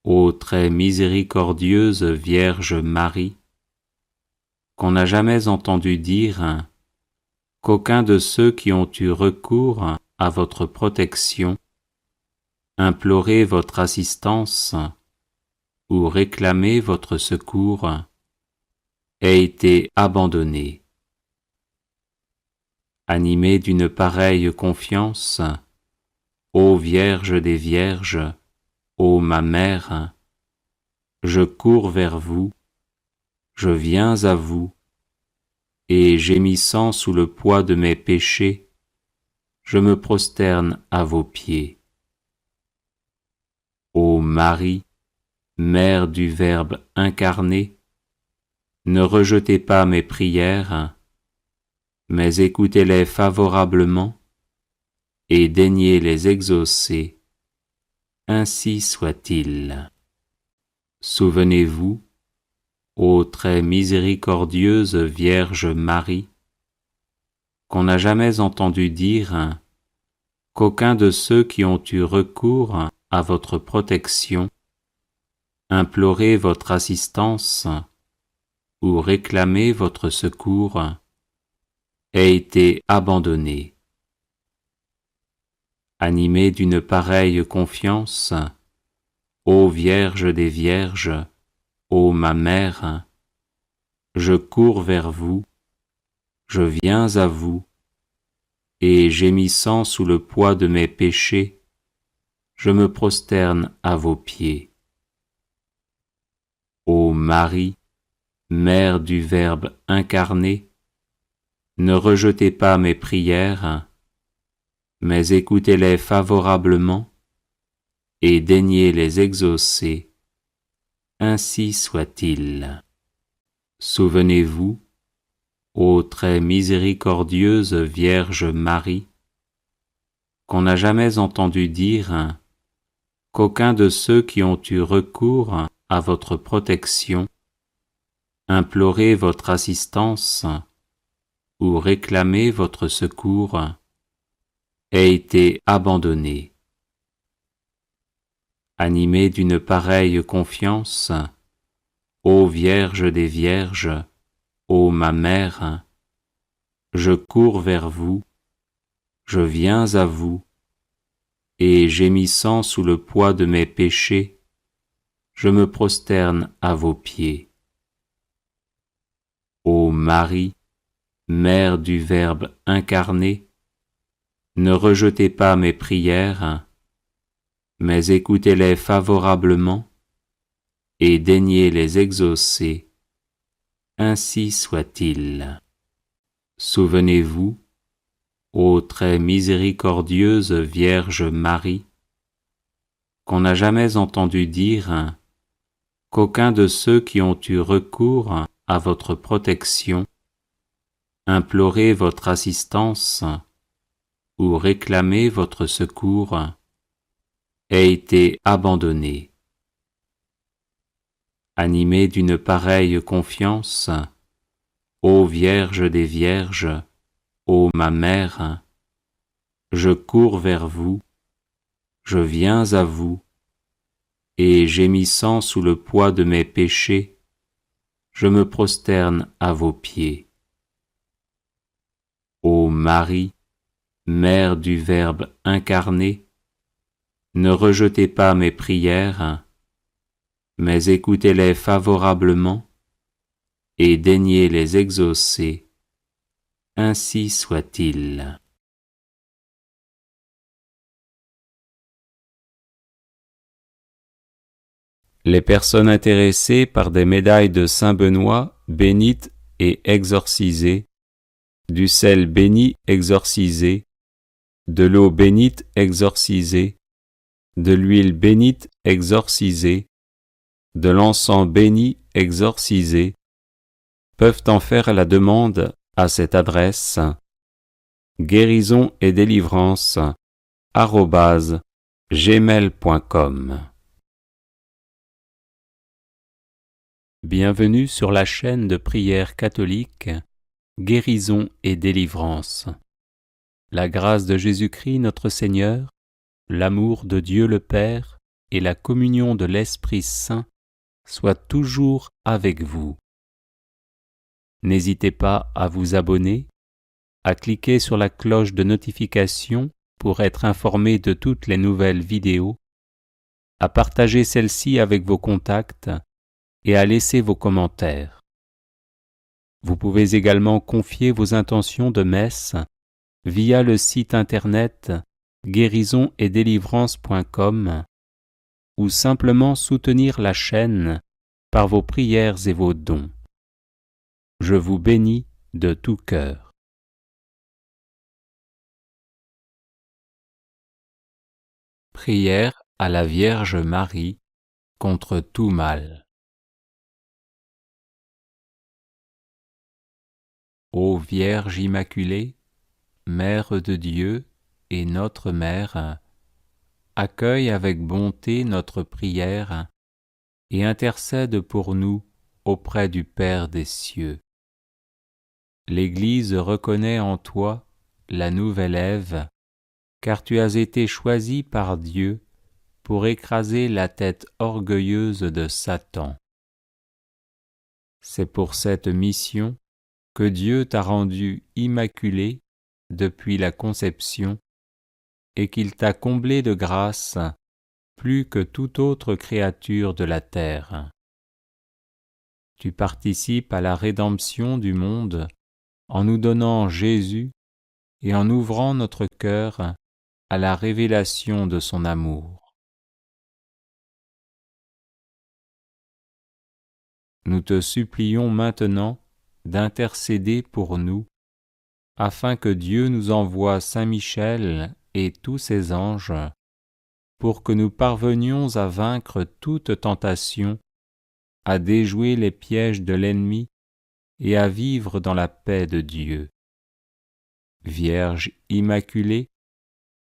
ô très miséricordieuse Vierge Marie, qu'on n'a jamais entendu dire qu'aucun de ceux qui ont eu recours à votre protection, imploré votre assistance ou réclamé votre secours ait été abandonné. Animé d'une pareille confiance, ô Vierge des Vierges, ô ma Mère, je cours vers vous, je viens à vous, et gémissant sous le poids de mes péchés, je me prosterne à vos pieds. Ô Marie, Mère du Verbe incarné, ne rejetez pas mes prières, mais écoutez-les favorablement et daignez les exaucer. Ainsi soit-il. Souvenez-vous, ô très miséricordieuse Vierge Marie, qu'on n'a jamais entendu dire qu'aucun de ceux qui ont eu recours à votre protection, imploré votre assistance ou réclamé votre secours ait été abandonné. Animé d'une pareille confiance, ô Vierge des Vierges, ô ma Mère, je cours vers vous, je viens à vous, et gémissant sous le poids de mes péchés, je me prosterne à vos pieds. Ô Marie, Mère du Verbe incarné, ne rejetez pas mes prières, mais écoutez-les favorablement et daignez les exaucer. Ainsi soit-il. Souvenez-vous, ô très miséricordieuse Vierge Marie, qu'on n'a jamais entendu dire qu'aucun de ceux qui ont eu recours à votre protection, imploré votre assistance ou réclamé votre secours ait été abandonné. Animé d'une pareille confiance, ô Vierge des Vierges, ô ma Mère, je cours vers vous, je viens à vous, et gémissant sous le poids de mes péchés, je me prosterne à vos pieds. Ô Marie, Mère du Verbe incarné, ne rejetez pas mes prières, mais écoutez-les favorablement et daignez les exaucer. Ainsi soit-il. Souvenez-vous, ô très miséricordieuse Vierge Marie, qu'on n'a jamais entendu dire qu'aucun de ceux qui ont eu recours à votre protection, imploré votre assistance ou réclamé votre secours ait été abandonné. Animé d'une pareille confiance, ô Vierge des Vierges, ô ma Mère, je cours vers vous, je viens à vous, et gémissant sous le poids de mes péchés, je me prosterne à vos pieds. Ô Marie, Mère du Verbe incarné, ne rejetez pas mes prières, mais écoutez-les favorablement et daignez les exaucer. Ainsi soit-il. Les personnes intéressées par des médailles de Saint-Benoît bénites et exorcisées, du sel béni exorcisé, de l'eau bénite exorcisée, de l'huile bénite exorcisée, de l'encens béni exorcisé, peuvent en faire la demande à cette adresse guérison et délivrance @gmail.com. Bienvenue sur la chaîne de prière catholique Guérison et délivrance. La grâce de Jésus-Christ notre Seigneur, l'amour de Dieu le Père et la communion de l'Esprit Saint soient toujours avec vous. N'hésitez pas à vous abonner, à cliquer sur la cloche de notification pour être informé de toutes les nouvelles vidéos, à partager celle-ci avec vos contacts et à laisser vos commentaires. Vous pouvez également confier vos intentions de messe via le site internet guérisonetdélivrance.com ou simplement soutenir la chaîne par vos prières et vos dons. Je vous bénis de tout cœur. Prière à la Vierge Marie contre tout mal. Ô Vierge Immaculée, Mère de Dieu et notre Mère, accueille avec bonté notre prière et intercède pour nous auprès du Père des cieux. L'Église reconnaît en toi la nouvelle Ève, car tu as été choisie par Dieu pour écraser la tête orgueilleuse de Satan. C'est pour cette mission que Dieu t'a rendue immaculée depuis la conception et qu'il t'a comblée de grâce plus que toute autre créature de la terre. Tu participes à la rédemption du monde en nous donnant Jésus et en ouvrant notre cœur à la révélation de son amour. Nous te supplions maintenant d'intercéder pour nous, afin que Dieu nous envoie Saint Michel et tous ses anges, pour que nous parvenions à vaincre toute tentation, à déjouer les pièges de l'ennemi et à vivre dans la paix de Dieu. Vierge Immaculée,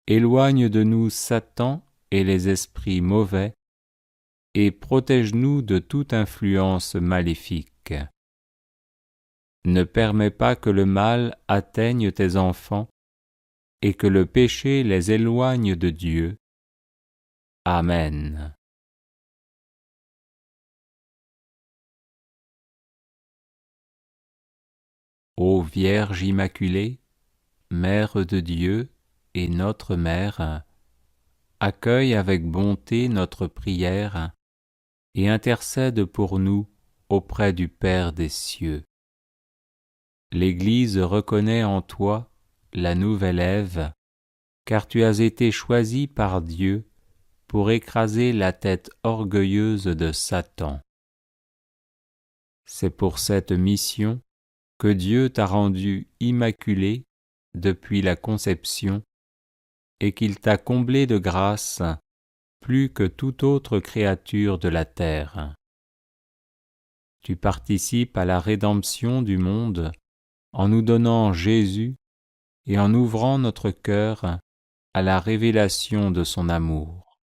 éloigne de nous Satan et les esprits mauvais, et protège-nous de toute influence maléfique. Ne permets pas que le mal atteigne tes enfants et que le péché les éloigne de Dieu. Amen. Ô Vierge Immaculée, Mère de Dieu et notre Mère, accueille avec bonté notre prière et intercède pour nous auprès du Père des cieux. L'Église reconnaît en toi la nouvelle Ève, car tu as été choisie par Dieu pour écraser la tête orgueilleuse de Satan. C'est pour cette mission que Dieu t'a rendue immaculée depuis la conception et qu'il t'a comblée de grâce plus que toute autre créature de la terre. Tu participes à la rédemption du monde en nous donnant Jésus et en ouvrant notre cœur à la révélation de son amour.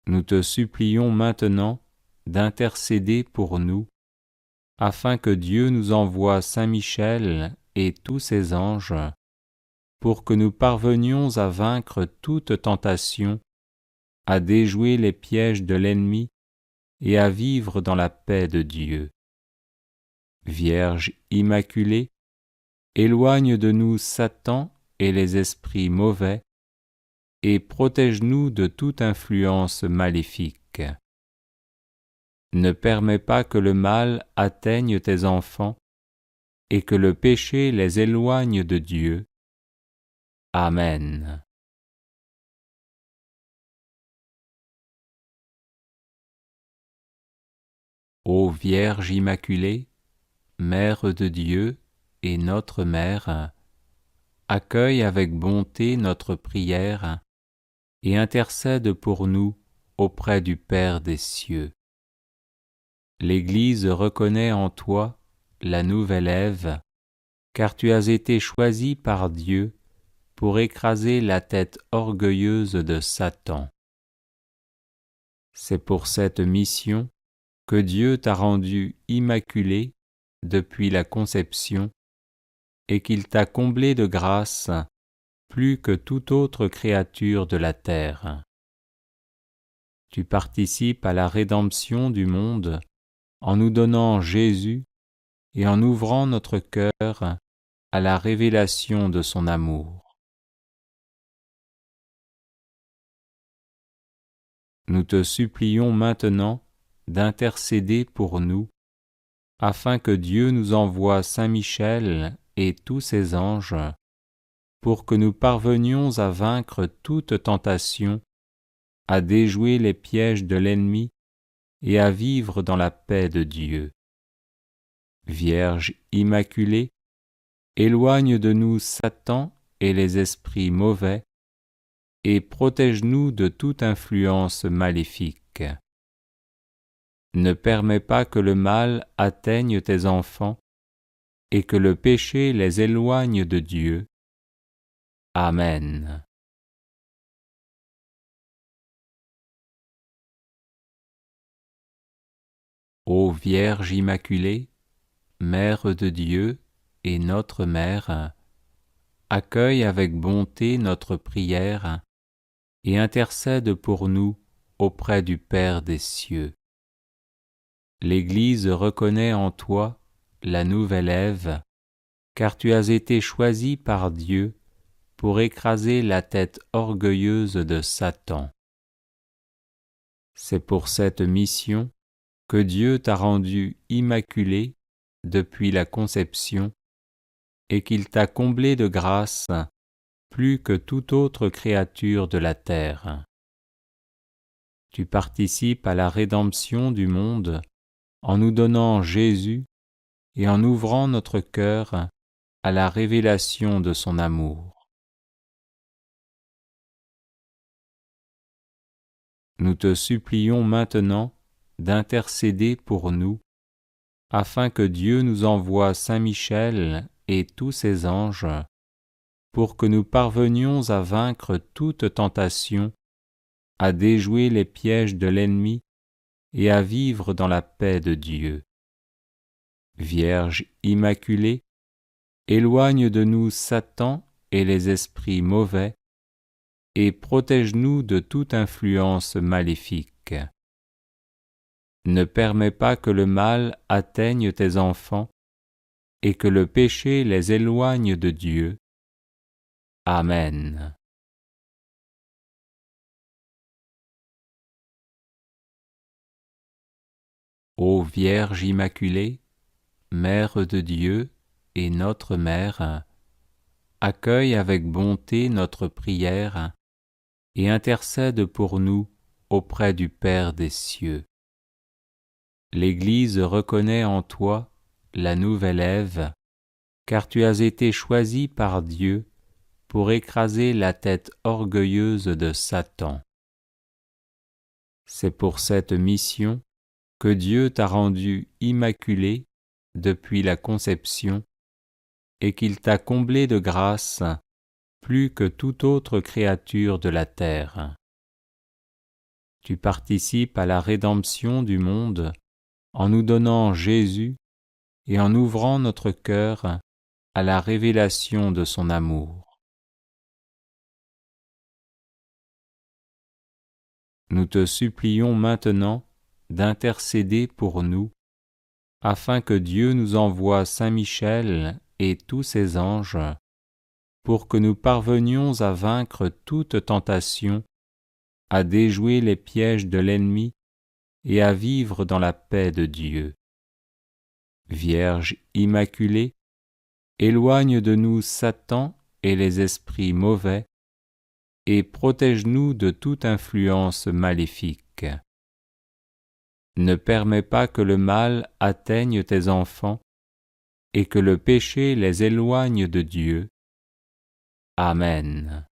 Nous te supplions maintenant d'intercéder pour nous, afin que Dieu nous envoie Saint Michel et tous ses anges, pour que nous parvenions à vaincre toute tentation, à déjouer les pièges de l'ennemi et à vivre dans la paix de Dieu. Vierge Immaculée, éloigne de nous Satan et les esprits mauvais, et protège-nous de toute influence maléfique. Ne permets pas que le mal atteigne tes enfants et que le péché les éloigne de Dieu. Amen. Ô Vierge Immaculée, Mère de Dieu et notre Mère, accueille avec bonté notre prière et intercède pour nous auprès du Père des cieux. L'Église reconnaît en toi la nouvelle Ève, car tu as été choisie par Dieu pour écraser la tête orgueilleuse de Satan. C'est pour cette mission que Dieu t'a rendue immaculée depuis la conception et qu'il t'a comblée de grâce plus que toute autre créature de la terre. Tu participes à la rédemption du monde en nous donnant Jésus et en ouvrant notre cœur à la révélation de son amour. Nous te supplions maintenant d'intercéder pour nous, afin que Dieu nous envoie Saint Michel et tous ses anges, pour que nous parvenions à vaincre toute tentation, à déjouer les pièges de l'ennemi et à vivre dans la paix de Dieu. Vierge Immaculée, éloigne de nous Satan et les esprits mauvais, et protège-nous de toute influence maléfique. Ne permets pas que le mal atteigne tes enfants et que le péché les éloigne de Dieu. Amen. Ô Vierge Immaculée, Mère de Dieu et notre Mère, accueille avec bonté notre prière et intercède pour nous auprès du Père des cieux. L'Église reconnaît en toi la nouvelle Ève, car tu as été choisie par Dieu pour écraser la tête orgueilleuse de Satan. C'est pour cette mission que Dieu t'a rendue immaculée depuis la conception et qu'il t'a comblée de grâce plus que toute autre créature de la terre. Tu participes à la rédemption du monde en nous donnant Jésus et en ouvrant notre cœur à la révélation de son amour. Nous te supplions maintenant d'intercéder pour nous, afin que Dieu nous envoie Saint Michel et tous ses anges, pour que nous parvenions à vaincre toute tentation, à déjouer les pièges de l'ennemi et à vivre dans la paix de Dieu. Vierge Immaculée, éloigne de nous Satan et les esprits mauvais, et protège-nous de toute influence maléfique. Ne permets pas que le mal atteigne tes enfants et que le péché les éloigne de Dieu. Amen. Ô Vierge Immaculée, Mère de Dieu et notre Mère, accueille avec bonté notre prière et intercède pour nous auprès du Père des cieux. L'Église reconnaît en toi la nouvelle Ève, car tu as été choisie par Dieu pour écraser la tête orgueilleuse de Satan. C'est pour cette mission que Dieu t'a rendue immaculée depuis la conception et qu'il t'a comblée de grâce plus que toute autre créature de la terre. Tu participes à la rédemption du monde en nous donnant Jésus et en ouvrant notre cœur à la révélation de son amour. Nous te supplions maintenant d'intercéder pour nous, afin que Dieu nous envoie Saint Michel et tous ses anges, pour que nous parvenions à vaincre toute tentation, à déjouer les pièges de l'ennemi et à vivre dans la paix de Dieu. Vierge immaculée, éloigne de nous Satan et les esprits mauvais, et protège-nous de toute influence maléfique. Ne permets pas que le mal atteigne tes enfants, et que le péché les éloigne de Dieu. Amen.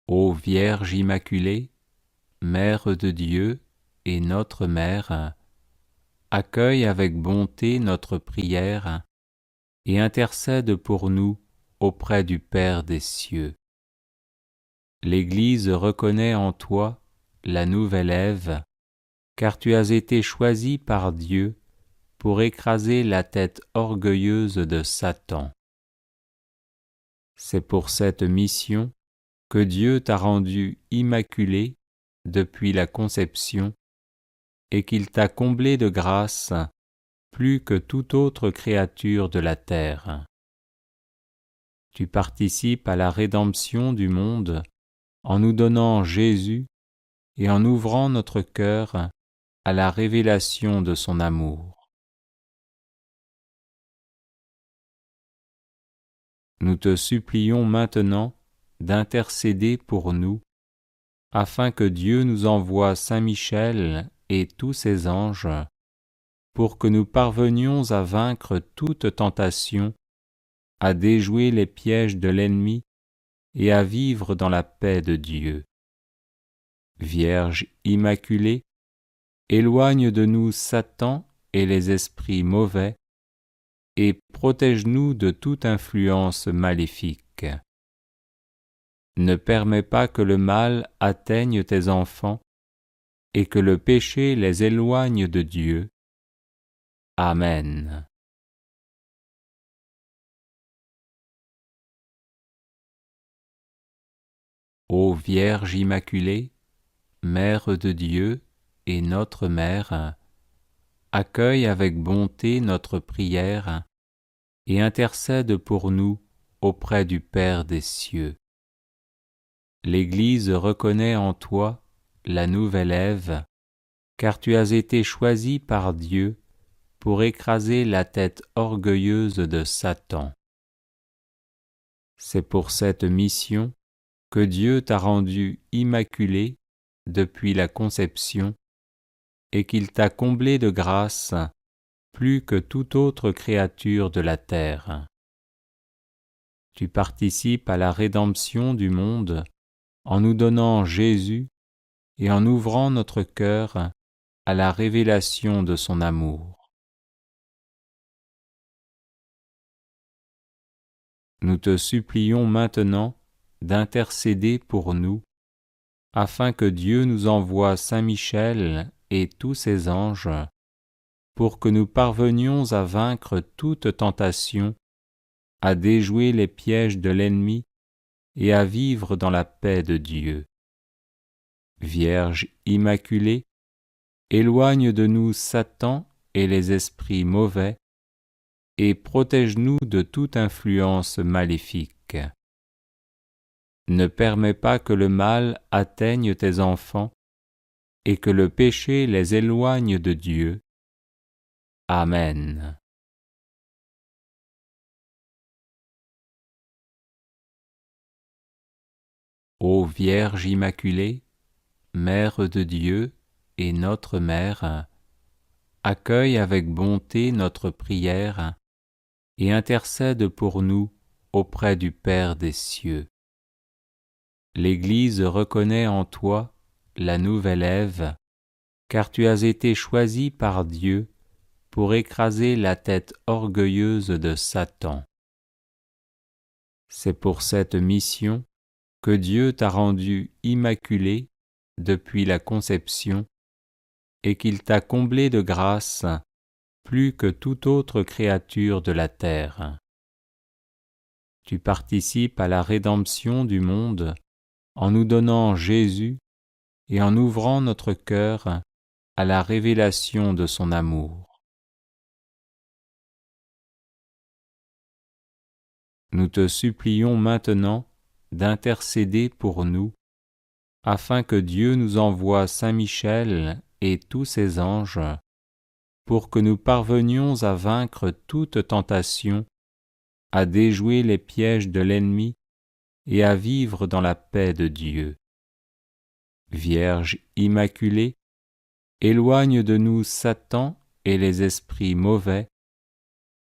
Ô Vierge immaculée, Mère de Dieu et notre Mère, accueille avec bonté notre prière et intercède pour nous auprès du Père des cieux. L'Église reconnaît en toi la nouvelle Ève, car tu as été choisie par Dieu pour écraser la tête orgueilleuse de Satan. C'est pour cette mission que Dieu t'a rendue immaculée depuis la conception et qu'il t'a comblée de grâce plus que toute autre créature de la terre. Tu participes à la rédemption du monde en nous donnant Jésus et en ouvrant notre cœur à la révélation de son amour. Nous te supplions maintenant d'intercéder pour nous, afin que Dieu nous envoie Saint Michel et tous ses anges, pour que nous parvenions à vaincre toute tentation, à déjouer les pièges de l'ennemi et à vivre dans la paix de Dieu. Vierge immaculée, éloigne de nous Satan et les esprits mauvais, et protège-nous de toute influence maléfique. Ne permets pas que le mal atteigne tes enfants, et que le péché les éloigne de Dieu. Amen. Ô Vierge immaculée, Mère de Dieu et notre Mère, accueille avec bonté notre prière et intercède pour nous auprès du Père des cieux. L'Église reconnaît en toi la nouvelle Ève, car tu as été choisie par Dieu pour écraser la tête orgueilleuse de Satan. C'est pour cette mission que Dieu t'a rendue immaculée depuis la conception et qu'il t'a comblée de grâce plus que toute autre créature de la terre. Tu participes à la rédemption du monde en nous donnant Jésus et en ouvrant notre cœur à la révélation de son amour. Nous te supplions maintenant d'intercéder pour nous, afin que Dieu nous envoie Saint Michel et tous ses anges, pour que nous parvenions à vaincre toute tentation, à déjouer les pièges de l'ennemi et à vivre dans la paix de Dieu. Vierge immaculée, éloigne de nous Satan et les esprits mauvais, et protège-nous de toute influence maléfique. Ne permets pas que le mal atteigne tes enfants, et que le péché les éloigne de Dieu. Amen. Ô Vierge immaculée, Mère de Dieu et notre Mère, accueille avec bonté notre prière et intercède pour nous auprès du Père des cieux. L'Église reconnaît en toi la nouvelle Ève, car tu as été choisie par Dieu pour écraser la tête orgueilleuse de Satan. C'est pour cette mission que Dieu t'a rendue immaculée depuis la conception et qu'il t'a comblée de grâce plus que toute autre créature de la terre. Tu participes à la rédemption du monde en nous donnant Jésus et en ouvrant notre cœur à la révélation de son amour. Nous te supplions maintenant d'intercéder pour nous, afin que Dieu nous envoie Saint Michel et tous ses anges, pour que nous parvenions à vaincre toute tentation, à déjouer les pièges de l'ennemi et à vivre dans la paix de Dieu. Vierge immaculée, éloigne de nous Satan et les esprits mauvais,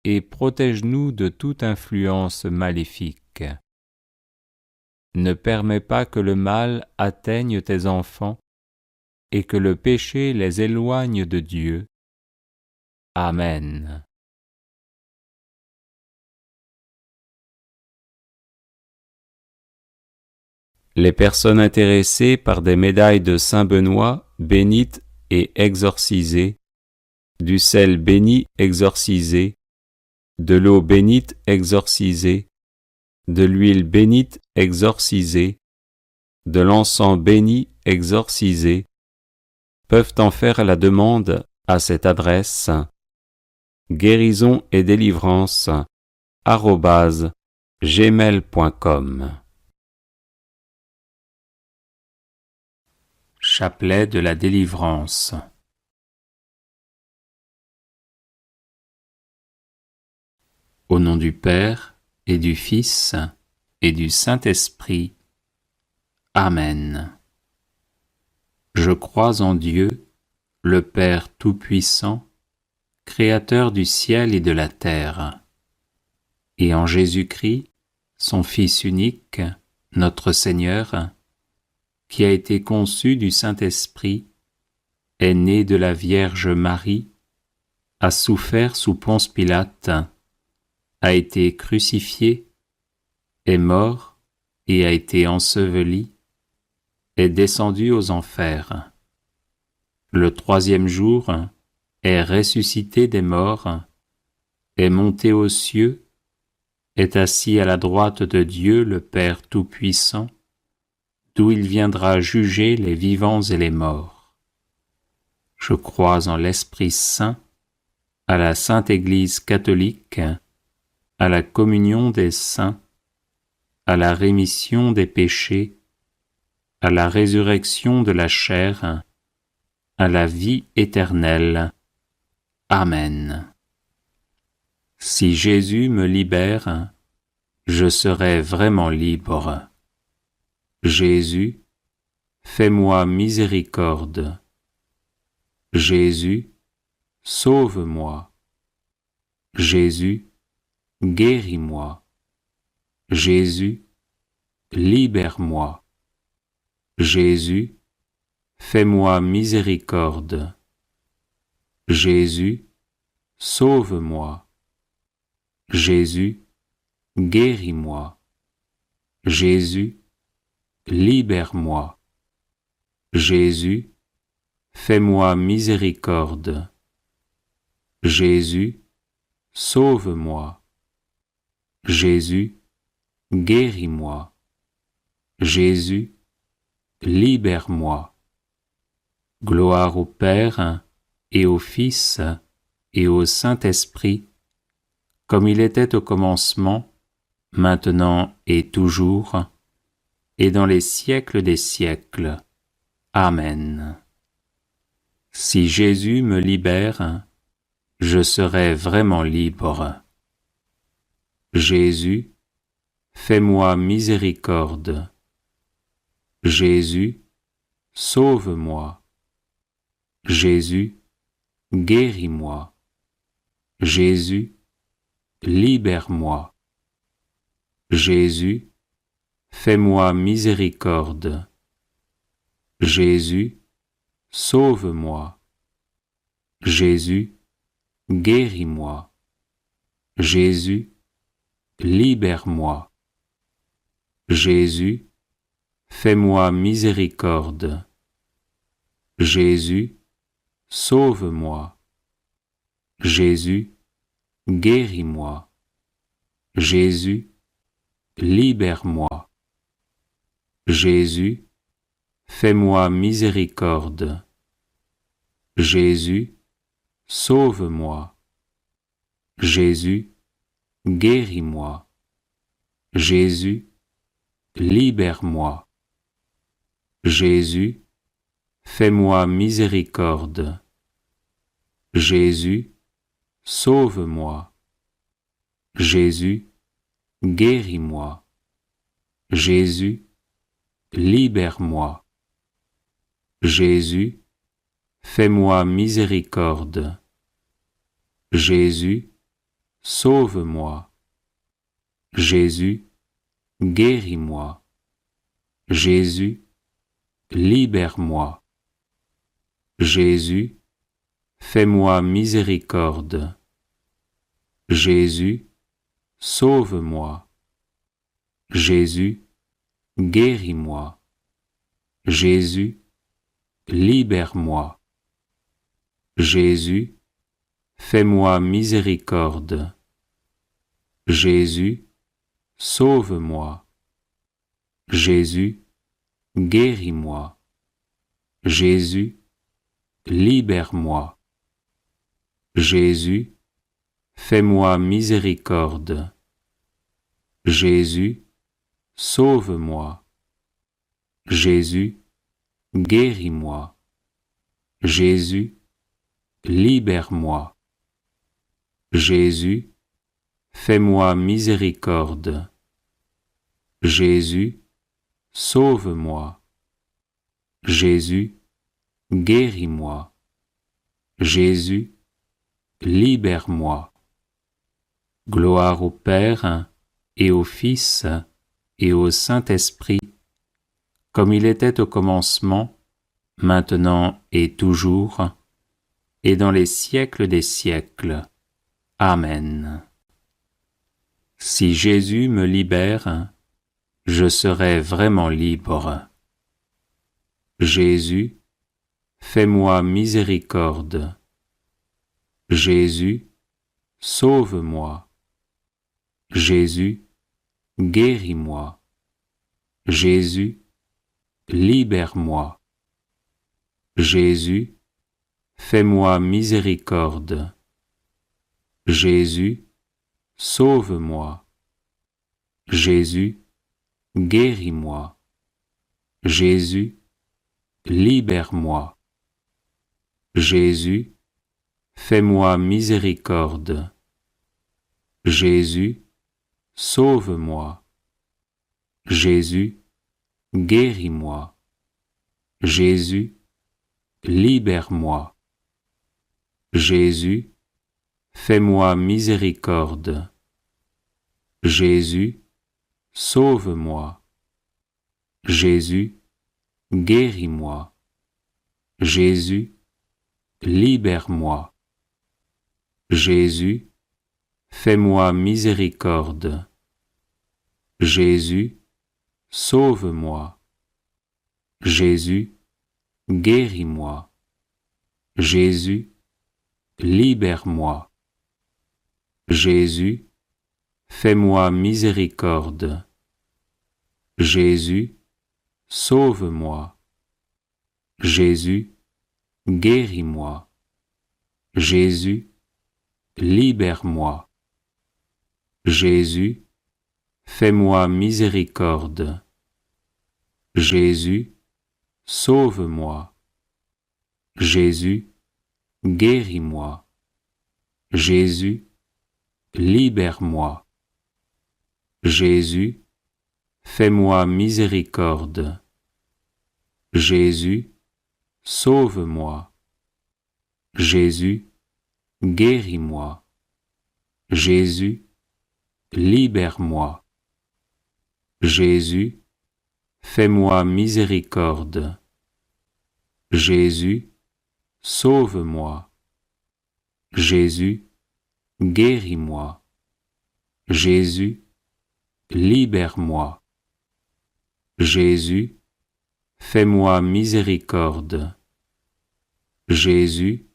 et protège-nous de toute influence maléfique. Ne permets pas que le mal atteigne tes enfants et que le péché les éloigne de Dieu. Amen. Les personnes intéressées par des médailles de Saint Benoît, bénites et exorcisées, du sel béni exorcisé, de l'eau bénite exorcisée, de l'huile bénite exorcisée, de l'encens béni exorcisé, peuvent en faire la demande à cette adresse guérison et délivrance @gmail.com. Chapelet de la délivrance. Au nom du Père et du Fils et du Saint-Esprit. Amen. Je crois en Dieu, le Père Tout-Puissant, Créateur du ciel et de la terre, et en Jésus-Christ, son Fils unique, notre Seigneur, qui a été conçu du Saint-Esprit, est né de la Vierge Marie, a souffert sous Ponce Pilate, a été crucifié, est mort et a été enseveli, est descendu aux enfers. Le troisième jour, est ressuscité des morts, est monté aux cieux, est assis à la droite de Dieu le Père Tout-Puissant, d'où il viendra juger les vivants et les morts. Je crois en l'Esprit Saint, à la Sainte Église catholique, à la communion des saints, à la rémission des péchés, à la résurrection de la chair, à la vie éternelle. Amen. Si Jésus me libère, je serai vraiment libre. Jésus, fais-moi miséricorde. Jésus, sauve-moi. Jésus, guéris-moi. Jésus, libère-moi. Jésus, fais-moi miséricorde. Jésus, sauve-moi. Jésus, guéris-moi. Jésus, libère-moi. Jésus, fais-moi miséricorde. Jésus, sauve-moi. Jésus, guéris-moi. Jésus, libère-moi. Gloire au Père et au Fils et au Saint-Esprit, comme il était au commencement, maintenant et toujours, et dans les siècles des siècles. Amen. Si Jésus me libère, je serai vraiment libre. Jésus, fais-moi miséricorde. Jésus, sauve-moi. Jésus, guéris-moi. Jésus, libère-moi. Jésus, fais-moi miséricorde. Jésus, sauve-moi. Jésus, guéris-moi. Jésus, libère-moi. Jésus, fais-moi miséricorde. Jésus, sauve-moi. Jésus, guéris-moi. Jésus, libère-moi. Jésus, fais-moi miséricorde. Jésus, sauve-moi. Jésus, guéris-moi. Jésus, libère-moi. Jésus, fais-moi miséricorde. Jésus, sauve-moi. Jésus, guéris-moi. Jésus, libère-moi. Jésus, fais-moi miséricorde. Jésus, sauve-moi. Jésus, guéris-moi. Jésus, libère-moi. Jésus, fais-moi miséricorde. Jésus, sauve-moi. Jésus, guéris-moi. Jésus, libère-moi. Jésus, fais-moi miséricorde. Jésus, sauve-moi. Jésus, guéris-moi. Jésus, libère-moi. Jésus, fais-moi miséricorde. Jésus, sauve-moi. Jésus, guéris-moi. Jésus, libère-moi. Jésus, fais-moi miséricorde. Jésus, sauve-moi. Jésus, guéris-moi. Jésus, libère-moi. Gloire au Père et au Fils et au Saint-Esprit, comme il était au commencement, maintenant et toujours, et dans les siècles des siècles. Amen. Si Jésus me libère, je serai vraiment libre. Jésus, fais-moi miséricorde. Jésus, sauve-moi. Jésus, guéris-moi. Jésus, libère-moi. Jésus, fais-moi miséricorde. Jésus, sauve-moi. Jésus, guéris-moi. Jésus, libère-moi. Jésus, fais-moi miséricorde. Jésus, sauve-moi. Jésus, guéris-moi. Jésus, libère-moi. Jésus, fais-moi miséricorde. Jésus, sauve-moi. Jésus, guéris-moi. Jésus, libère-moi. Jésus, fais-moi miséricorde. Jésus, sauve-moi. Jésus, guéris-moi. Jésus, libère-moi. Jésus, fais-moi miséricorde. Jésus, sauve-moi. Jésus, guéris-moi. Jésus, libère-moi. Jésus, fais-moi miséricorde. Jésus, sauve-moi. Jésus, guéris-moi. Jésus, libère-moi. Jésus, fais-moi miséricorde. Jésus, sauve-moi. Jésus, guéris-moi. Jésus, libère-moi. Jésus, fais-moi miséricorde. Jésus, sauve-moi. Jésus, guéris-moi. Jésus, libère-moi. Jésus, fais-moi miséricorde. Jésus,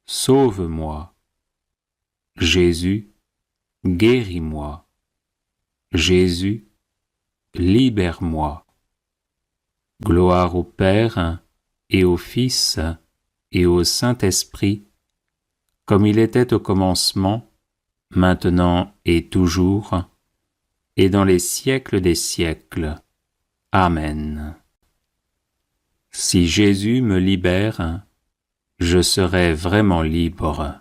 sauve-moi. Jésus, guéris-moi. Jésus, libère-moi. Gloire au Père et au Fils et au Saint-Esprit, comme il était au commencement, maintenant et toujours, et dans les siècles des siècles. Amen. Si Jésus me libère, je serai vraiment libre.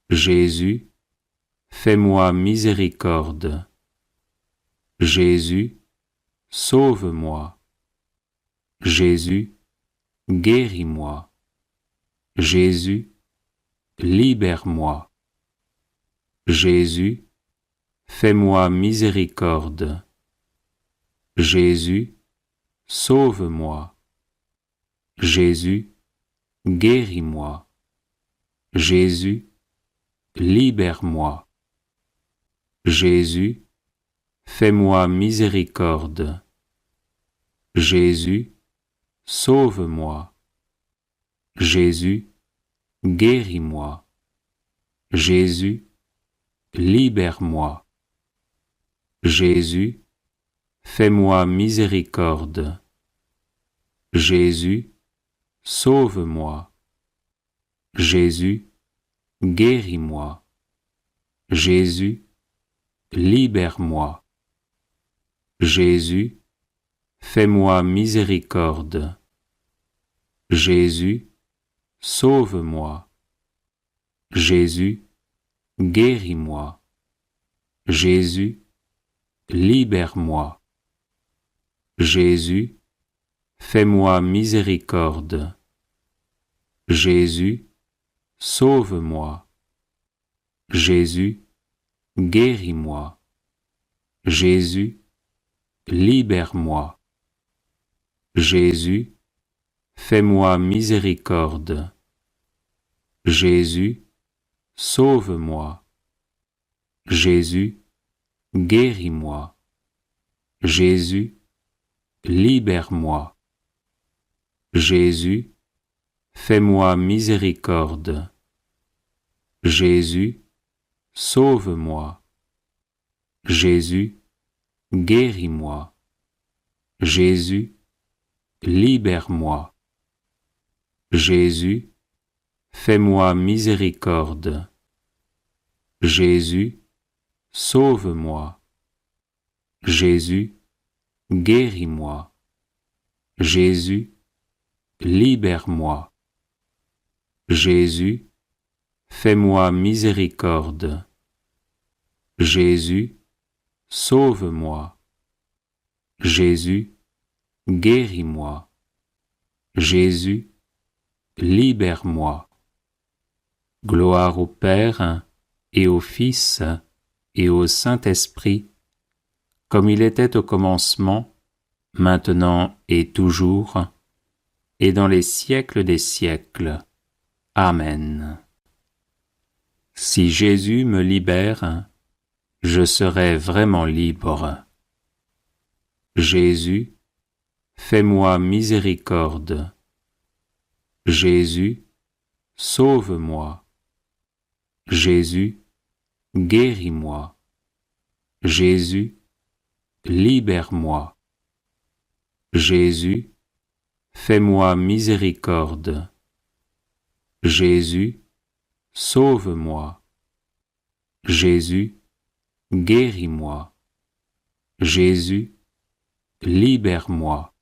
Jésus, fais-moi miséricorde. Jésus, sauve-moi. Jésus, guéris-moi. Jésus, libère-moi. Jésus, fais-moi miséricorde. Jésus, sauve-moi. Jésus, guéris-moi. Jésus, libère-moi. Jésus, fais-moi miséricorde. Jésus, sauve-moi. Jésus, guéris-moi. Jésus, libère-moi. Jésus, fais-moi miséricorde. Jésus, sauve-moi. Jésus, guéris-moi. Jésus, libère-moi. Jésus, fais-moi miséricorde. Jésus, sauve-moi. Jésus, guéris-moi. Jésus, libère-moi. Jésus, fais-moi miséricorde. Jésus, sauve-moi. Jésus, guéris-moi. Jésus, libère-moi. Jésus, fais-moi miséricorde. Jésus, sauve-moi. Jésus, guéris-moi. Jésus, libère-moi. Jésus, fais-moi miséricorde. Jésus, sauve-moi. Jésus, guéris-moi. Jésus, libère-moi. Jésus, fais-moi miséricorde. Jésus, sauve-moi. Jésus, guéris-moi. Jésus, libère-moi. Jésus, fais-moi miséricorde. Jésus, sauve-moi. Jésus, guéris-moi. Jésus, libère-moi. Gloire au Père et au Fils et au Saint-Esprit, comme il était au commencement, maintenant et toujours, et dans les siècles des siècles. Amen. Si Jésus me libère, je serai vraiment libre. Jésus, fais-moi miséricorde. Jésus, sauve-moi. Jésus, guéris-moi. Jésus, libère-moi. Jésus, fais-moi miséricorde. Jésus, sauve-moi. Jésus, guéris-moi. Jésus, libère-moi.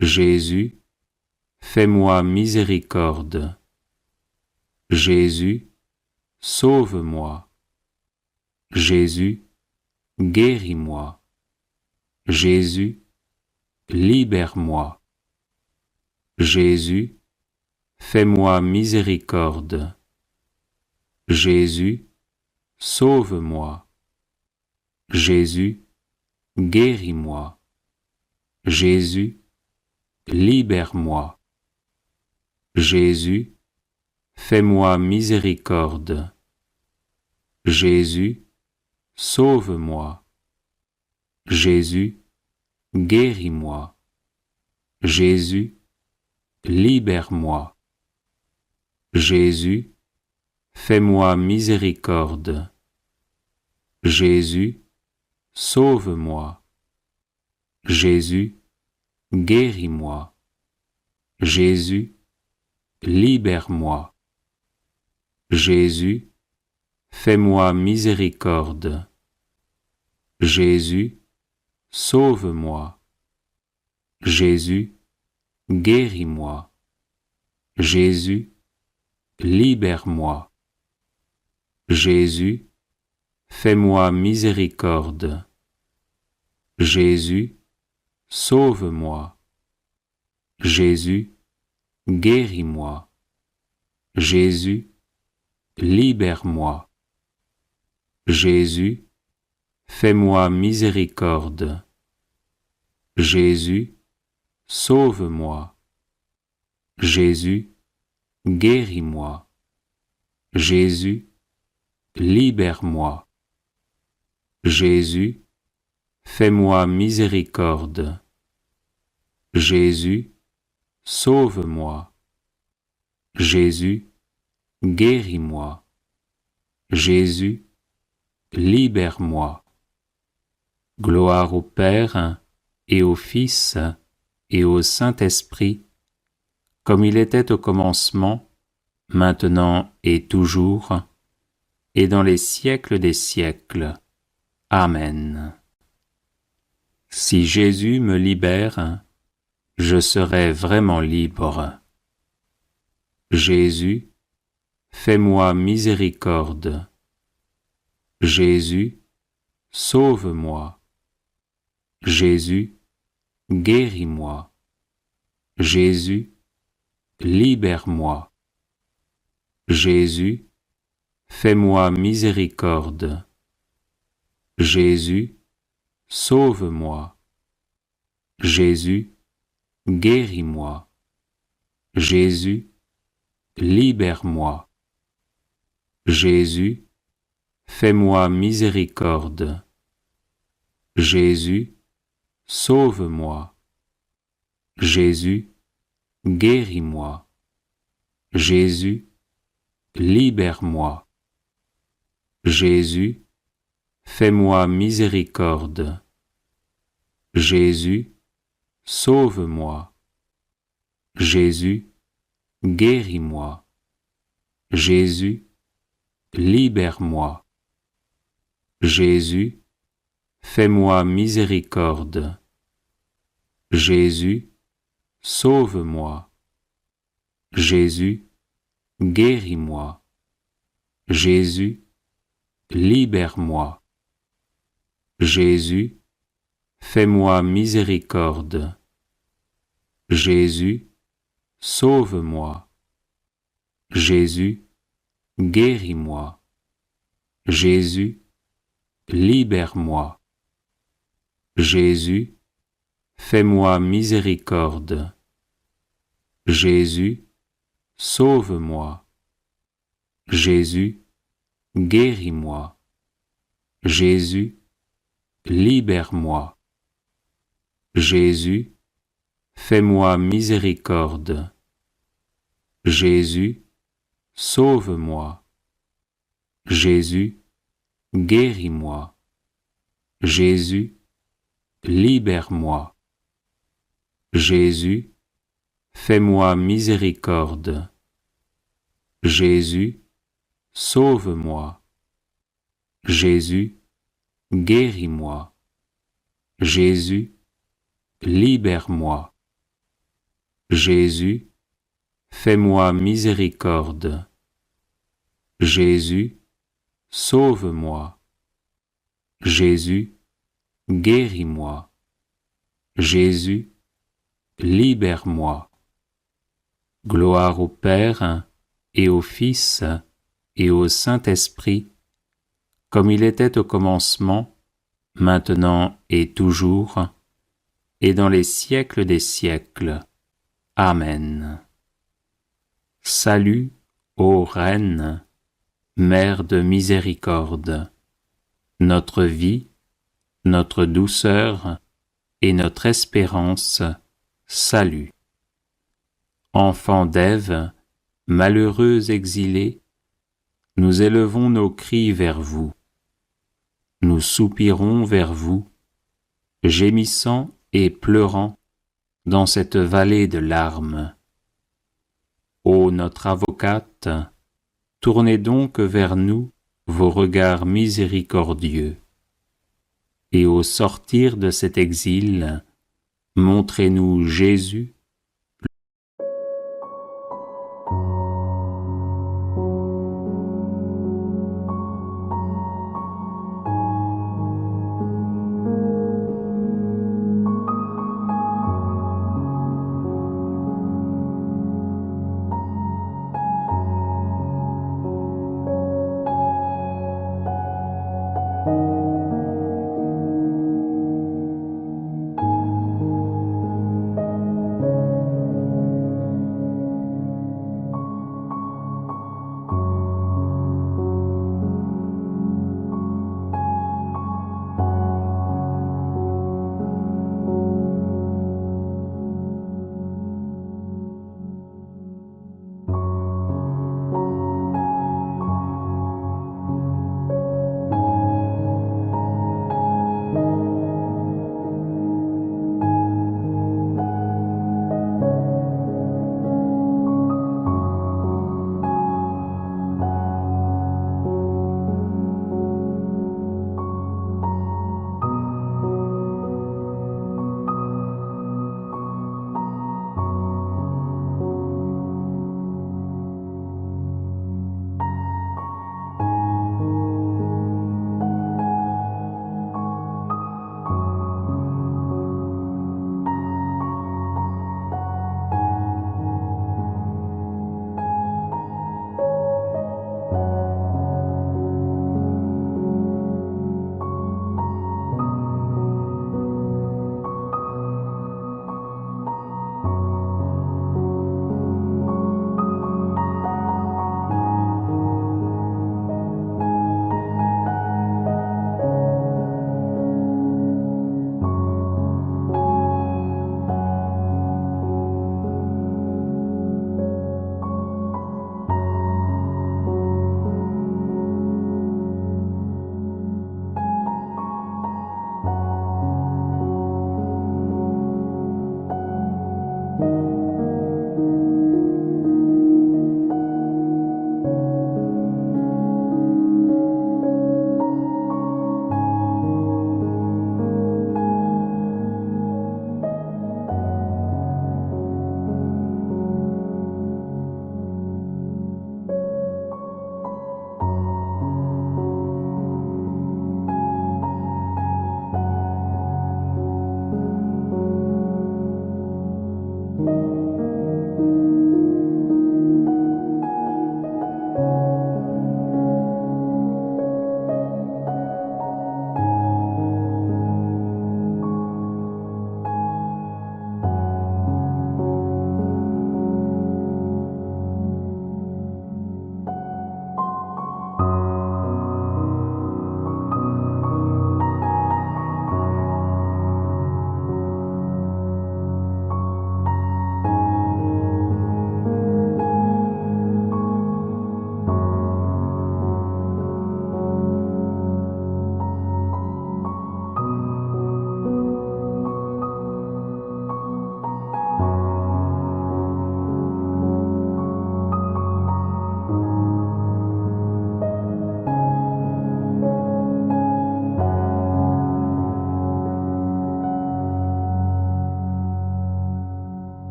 Jésus, fais-moi miséricorde. Jésus, sauve-moi. Jésus, guéris-moi. Jésus, libère-moi. Jésus, fais-moi miséricorde. Jésus, sauve-moi. Jésus, guéris-moi. Jésus, libère-moi. Jésus, fais-moi miséricorde. Jésus, sauve-moi. Jésus, guéris-moi. Jésus, libère-moi. Jésus, fais-moi miséricorde. Jésus, sauve-moi. Jésus, guéris-moi. Jésus, libère-moi. Jésus, fais-moi miséricorde. Jésus, sauve-moi. Jésus, guéris-moi. Jésus, libère-moi. Jésus, fais-moi miséricorde. Jésus, sauve-moi. Jésus, guéris-moi. Jésus, libère-moi. Jésus, fais-moi miséricorde. Jésus, sauve-moi. Jésus, guéris-moi. Jésus, libère-moi. Jésus, fais-moi miséricorde. Jésus, sauve-moi. Jésus, guéris-moi. Jésus, libère-moi. Gloire au Père et au Fils et au Saint-Esprit, comme il était au commencement, maintenant et toujours, et dans les siècles des siècles. Amen. Si Jésus me libère, je serai vraiment libre. Jésus, fais-moi miséricorde. Jésus, sauve-moi. Jésus, guéris-moi. Jésus, libère-moi. Jésus, fais-moi miséricorde. Jésus, sauve-moi. Jésus, guéris-moi. Jésus, libère-moi. Jésus, fais-moi miséricorde. Jésus, sauve-moi. Jésus, guéris-moi. Jésus, libère-moi. Jésus, fais-moi miséricorde. Jésus, sauve-moi. Jésus, guéris-moi. Jésus, libère-moi. Jésus, fais-moi miséricorde. Jésus, sauve-moi. Jésus, guéris-moi. Jésus, libère-moi. Jésus, fais-moi miséricorde. Jésus, sauve-moi. Jésus, guéris-moi. Jésus, libère-moi. Jésus, fais-moi miséricorde. Jésus, sauve-moi. Jésus, guéris-moi. Jésus, libère-moi. Jésus, fais-moi miséricorde. Jésus, sauve-moi. Jésus, guéris-moi. Jésus, libère-moi. Jésus, fais-moi miséricorde. Jésus, sauve-moi. Jésus, guéris-moi. Jésus, libère-moi. Jésus, fais-moi miséricorde. Jésus, sauve-moi. Jésus, guéris-moi. Jésus, libère-moi. Gloire au Père et au Fils et au Saint-Esprit, comme il était au commencement, maintenant et toujours, et dans les siècles des siècles. Amen. Salut, ô Reine, Mère de miséricorde, notre vie, notre douceur et notre espérance, salut. Enfants d'Ève, malheureux exilés, nous élevons nos cris vers vous. Nous soupirons vers vous, gémissant et pleurant dans cette vallée de larmes. Ô notre avocate, tournez donc vers nous vos regards miséricordieux. et au sortir de cet exil, montrez-nous Jésus